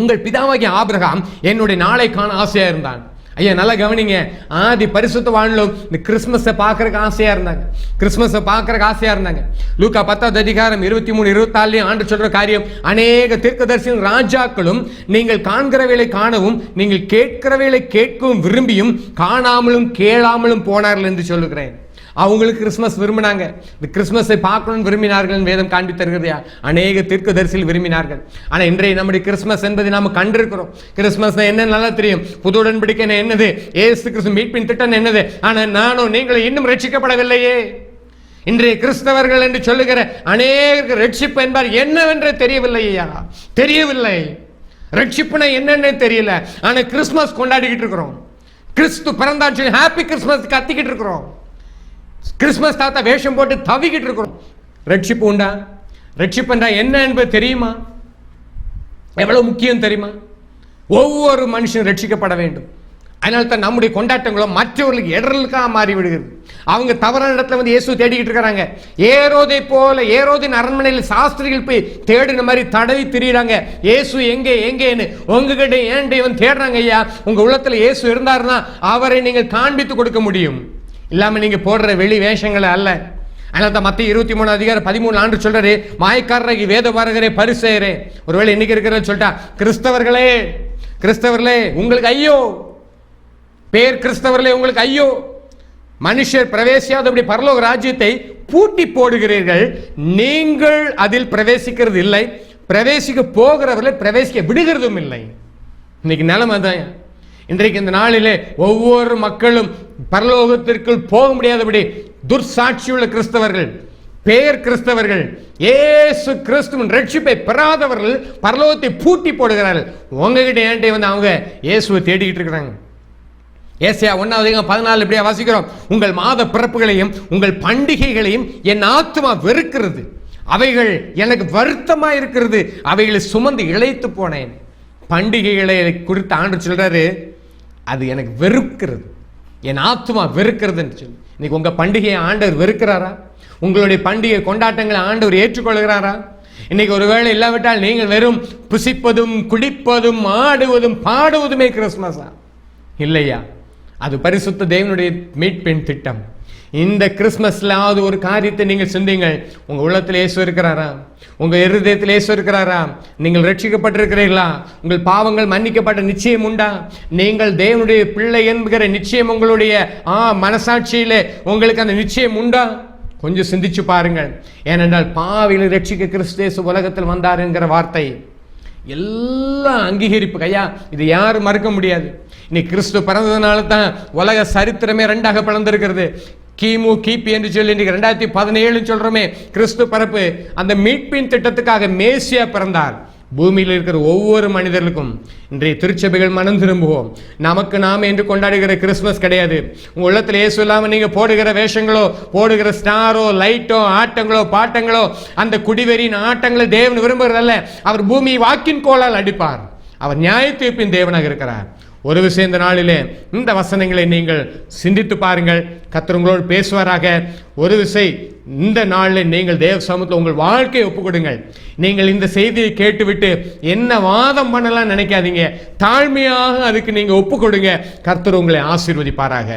உங்கள் பிதாவாகிய ஆபிரகாம் என்னுடைய நாளை காண ஆசையா இருந்தான். ஐயா நல்லா கவனிங்க, ஆதி பரிசுத்த வாழ்லும் இந்த கிறிஸ்துமஸை பார்க்கறதுக்கு ஆசையா இருந்தாங்க. கிறிஸ்துமஸை பார்க்கறதுக்கு ஆசையா இருந்தாங்க. லூக்கா 10வது அதிகாரம் 23, 24 ஆண்டு சொல்ற காரியம், அநேக தீர்க்கதரிசியும் ராஜாக்களும் நீங்கள் காண்கிறவைகளை காணவும் நீங்கள் கேட்கிறவைகளை கேட்கவும் விரும்பியும் காணாமலும் கேளாமலும் போனார்கள் என்று சொல்லுகிறேன். அவங்களுக்கு கிறிஸ்துமஸ் விரும்பினாங்க, இந்த கிறிஸ்துமஸை பார்க்கணும்னு விரும்பினார்கள். வேதம் காண்பி தருகிறதையா அநேக தீர்க்கதரிசிகள் விரும்பினார்கள். ஆனால் இன்றைய நம்முடைய கிறிஸ்துமஸ் என்பதை நாம் கண்டிருக்கிறோம். கிறிஸ்துமஸ் என்ன நல்லா தெரியும், புது உடன்படிக்கை என்னது, இயேசு கிறிஸ்து மீட்பின் திட்டம் என்னது. ஆனால் நானும் நீங்களும் இன்னும் ரட்சிக்கப்படவில்லையே. இன்றைய கிறிஸ்தவர்கள் என்று சொல்லுகிற அநேக ரட்சிப்பு என்பார் என்னவென்று தெரியவில்லையா? தெரியவில்லை. ரட்சிப்புனா என்னன்னு தெரியல. ஆனா கிறிஸ்துமஸ் கொண்டாடிக்கிட்டு இருக்கிறோம். கிறிஸ்து பிறந்தான்னு சொல்லி ஹாப்பி கிறிஸ்துமஸ் கத்திக்கிட்டு இருக்கிறோம். கிறிஸ்துமஸ் தாத்தா வேஷம் போட்டு தவிக்கிட்டு இருக்கிறோம். ரட்சிப்பு உண்டா? ரட்சிப்புண்டா என்ன என்பது தெரியுமா? எவ்வளவு முக்கியம் தெரியுமா? ஒவ்வொரு மனுஷனும் ரட்சிக்கப்பட வேண்டும். அதனால தான் நம்முடைய கொண்டாட்டங்களும் மற்றவர்களுக்கு இடர்களுக்காக மாறி விடுகிறது. அவங்க தவறான இடத்துல வந்து இயேசு தேடிக்கிட்டு இருக்கிறாங்க. ஏரோதை போல ஏரோதின் அரண்மனையில் சாஸ்திரிகள் போய் தேடின மாதிரி தடவி திரியிறாங்க. இயேசு எங்கே எங்கேன்னு உங்ககிட்ட ஏன் இவன் தேடுறாங்க. ஐயா உங்க உள்ளத்துல இயேசு இருந்தாருன்னா அவரை நீங்கள் காண்பித்து கொடுக்க முடியும். இல்லாம நீங்க போடுற வெளி வேஷங்களை அல்ல. அதனால தான் மத்திய 23 அதிகாரம் 13 ஆண்டு சொல்றாரு, மாயக்காரரை வேத பாரகரே பரிசேயரே. ஒருவேளை இன்னைக்கு இருக்கிறது சொல்லிட்டா, கிறிஸ்தவர்களே கிறிஸ்தவர்களே உங்களுக்கு ஐயோ, பேர் கிறிஸ்தவர்களே உங்களுக்கு ஐயோ, மனுஷர் பிரவேசியாதபடி பரலோக ராஜ்யத்தை பூட்டி போடுகிறீர்கள், நீங்கள் அதில் பிரவேசிக்கிறது இல்லை, பிரவேசிக்க போகிறவர்களை பிரவேசிக்க விடுகிறதும் இல்லை. இன்னைக்கு நிலைமை தான். இன்றைக்கு இந்த நாளிலே ஒவ்வொரு மக்களும் பரலோகத்திற்குள் போக முடியாதபடி துர்சாட்சியுள்ள கிறிஸ்தவர்கள், பேர் கிறிஸ்தவர்கள், இயேசு கிறிஸ்துவின் ரட்சிப்பை பெறாதவர்கள் பரலோகத்தை பூட்டி போடுகிறார்கள். உங்ககிட்ட ஏன்டே வந்து அவங்க இயேசுவை தேடிக்கிட்டு இருக்கிறாங்க. ஏசாயா 1:14 இப்படியா வாசிக்கிறோம், உங்கள் மாத பிறப்புகளையும் உங்கள் பண்டிகைகளையும் என் ஆத்துமா வெறுக்கிறது, அவைகள் எனக்கு வருத்தமா இருக்கிறது, அவைகளை சுமந்து இழைத்து போனேன். பண்டிகைகளை குறித்து ஆண்டு சொல்றாரு, அது எனக்கு வெறுக்கிறது, என் ஆத்துமா வெறுக்கிறது என்று சொல்லி. இன்னைக்கு உங்க பண்டிகையை ஆண்டவர் வெறுக்கிறாரா? உங்களுடைய பண்டிகை கொண்டாட்டங்களை ஆண்டவர் ஏற்றுக்கொள்கிறாரா? இன்னைக்கு ஒருவேளை இல்லாவிட்டால் நீங்கள் வெறும் புசிப்பதும் குடிப்பதும் ஆடுவதும் பாடுவதுமே கிறிஸ்துமஸா? இல்லையா? அது பரிசுத்த தேவனுடைய மீட்பின் திட்டம். இந்த கிறிஸ்மஸ்லாவது ஒரு காரியத்தை நீங்கள் சிந்திங்கள். உங்க உள்ளத்தில் இயேசு இருக்கிறாரா? உங்க இருதயத்தில் இயேசு இருக்கிறாரா? நீங்கள் ரட்சிக்கப்பட்டிருக்கிறீர்களா? உங்கள் பாவங்கள் மன்னிக்கப்பட்ட நிச்சயம் உண்டா? நீங்கள் தேவனுடைய பிள்ளை என்கிற நிச்சயம் உங்களுடைய மனசாட்சியிலே உங்களுக்கு அந்த நிச்சயம் உண்டா? கொஞ்சம் சிந்திச்சு பாருங்கள். ஏனென்றால் பாவிகளை ரட்சிக்க கிறிஸ்து இயேசு உலகத்தில் வந்தார் என்கிற வார்த்தை எல்லாம் அங்கீகரிப்பு கையா. இது யாரும் மறுக்க முடியாது. இன்னைக்கு கிறிஸ்து பிறந்ததுனால தான் உலக சரித்திரமே ரெண்டாக பிளந்திருக்கிறது. கிமு கிபி என்று சொல்லி இன்னைக்கு 2017 சொல்றோமே கிறிஸ்து பிறப்பு. அந்த மீட்பின் திட்டத்துக்காக மேசியா பிறந்தார். பூமியில் இருக்கிற ஒவ்வொரு மனிதர்களுக்கும் இன்றைய திருச்சபைகள் மனம் திரும்புவோம். நமக்கு நாம என்று கொண்டாடுகிற கிறிஸ்துமஸ் கிடையாது. உங்க உள்ளத்தில் இயேசு இல்லாம நீங்க போடுகிற வேஷங்களோ, போடுகிற ஸ்டாரோ, லைட்டோ, ஆட்டங்களோ, பாட்டங்களோ, அந்த குடிவெறியின் ஆட்டங்களை தேவன் விரும்புகிறதல்ல. அவர் பூமியை வாக்கின் கோலால் அடிப்பார். அவர் நியாய தீர்ப்பின் தேவனாக இருக்கிறார். ஒரு விஷயம், இந்த நாளிலே இந்த வசனங்களை நீங்கள் சிந்தித்து பாருங்கள். கர்த்தர் உங்களோடு பேசுவாராக. ஒரு விஷயம், இந்த நாளில் நீங்கள் தேவ சமூகத்தில் உங்கள் வாழ்க்கையை ஒப்புக் கொடுங்கள். நீங்கள் இந்த செய்தியை கேட்டுவிட்டு என்ன வாதம் பண்ணலாம் நினைக்காதீங்க. தாழ்மையாக அதுக்கு நீங்க ஒப்புக் கொடுங்க. கர்த்தர் உங்களை ஆசீர்வதிப்பாராக.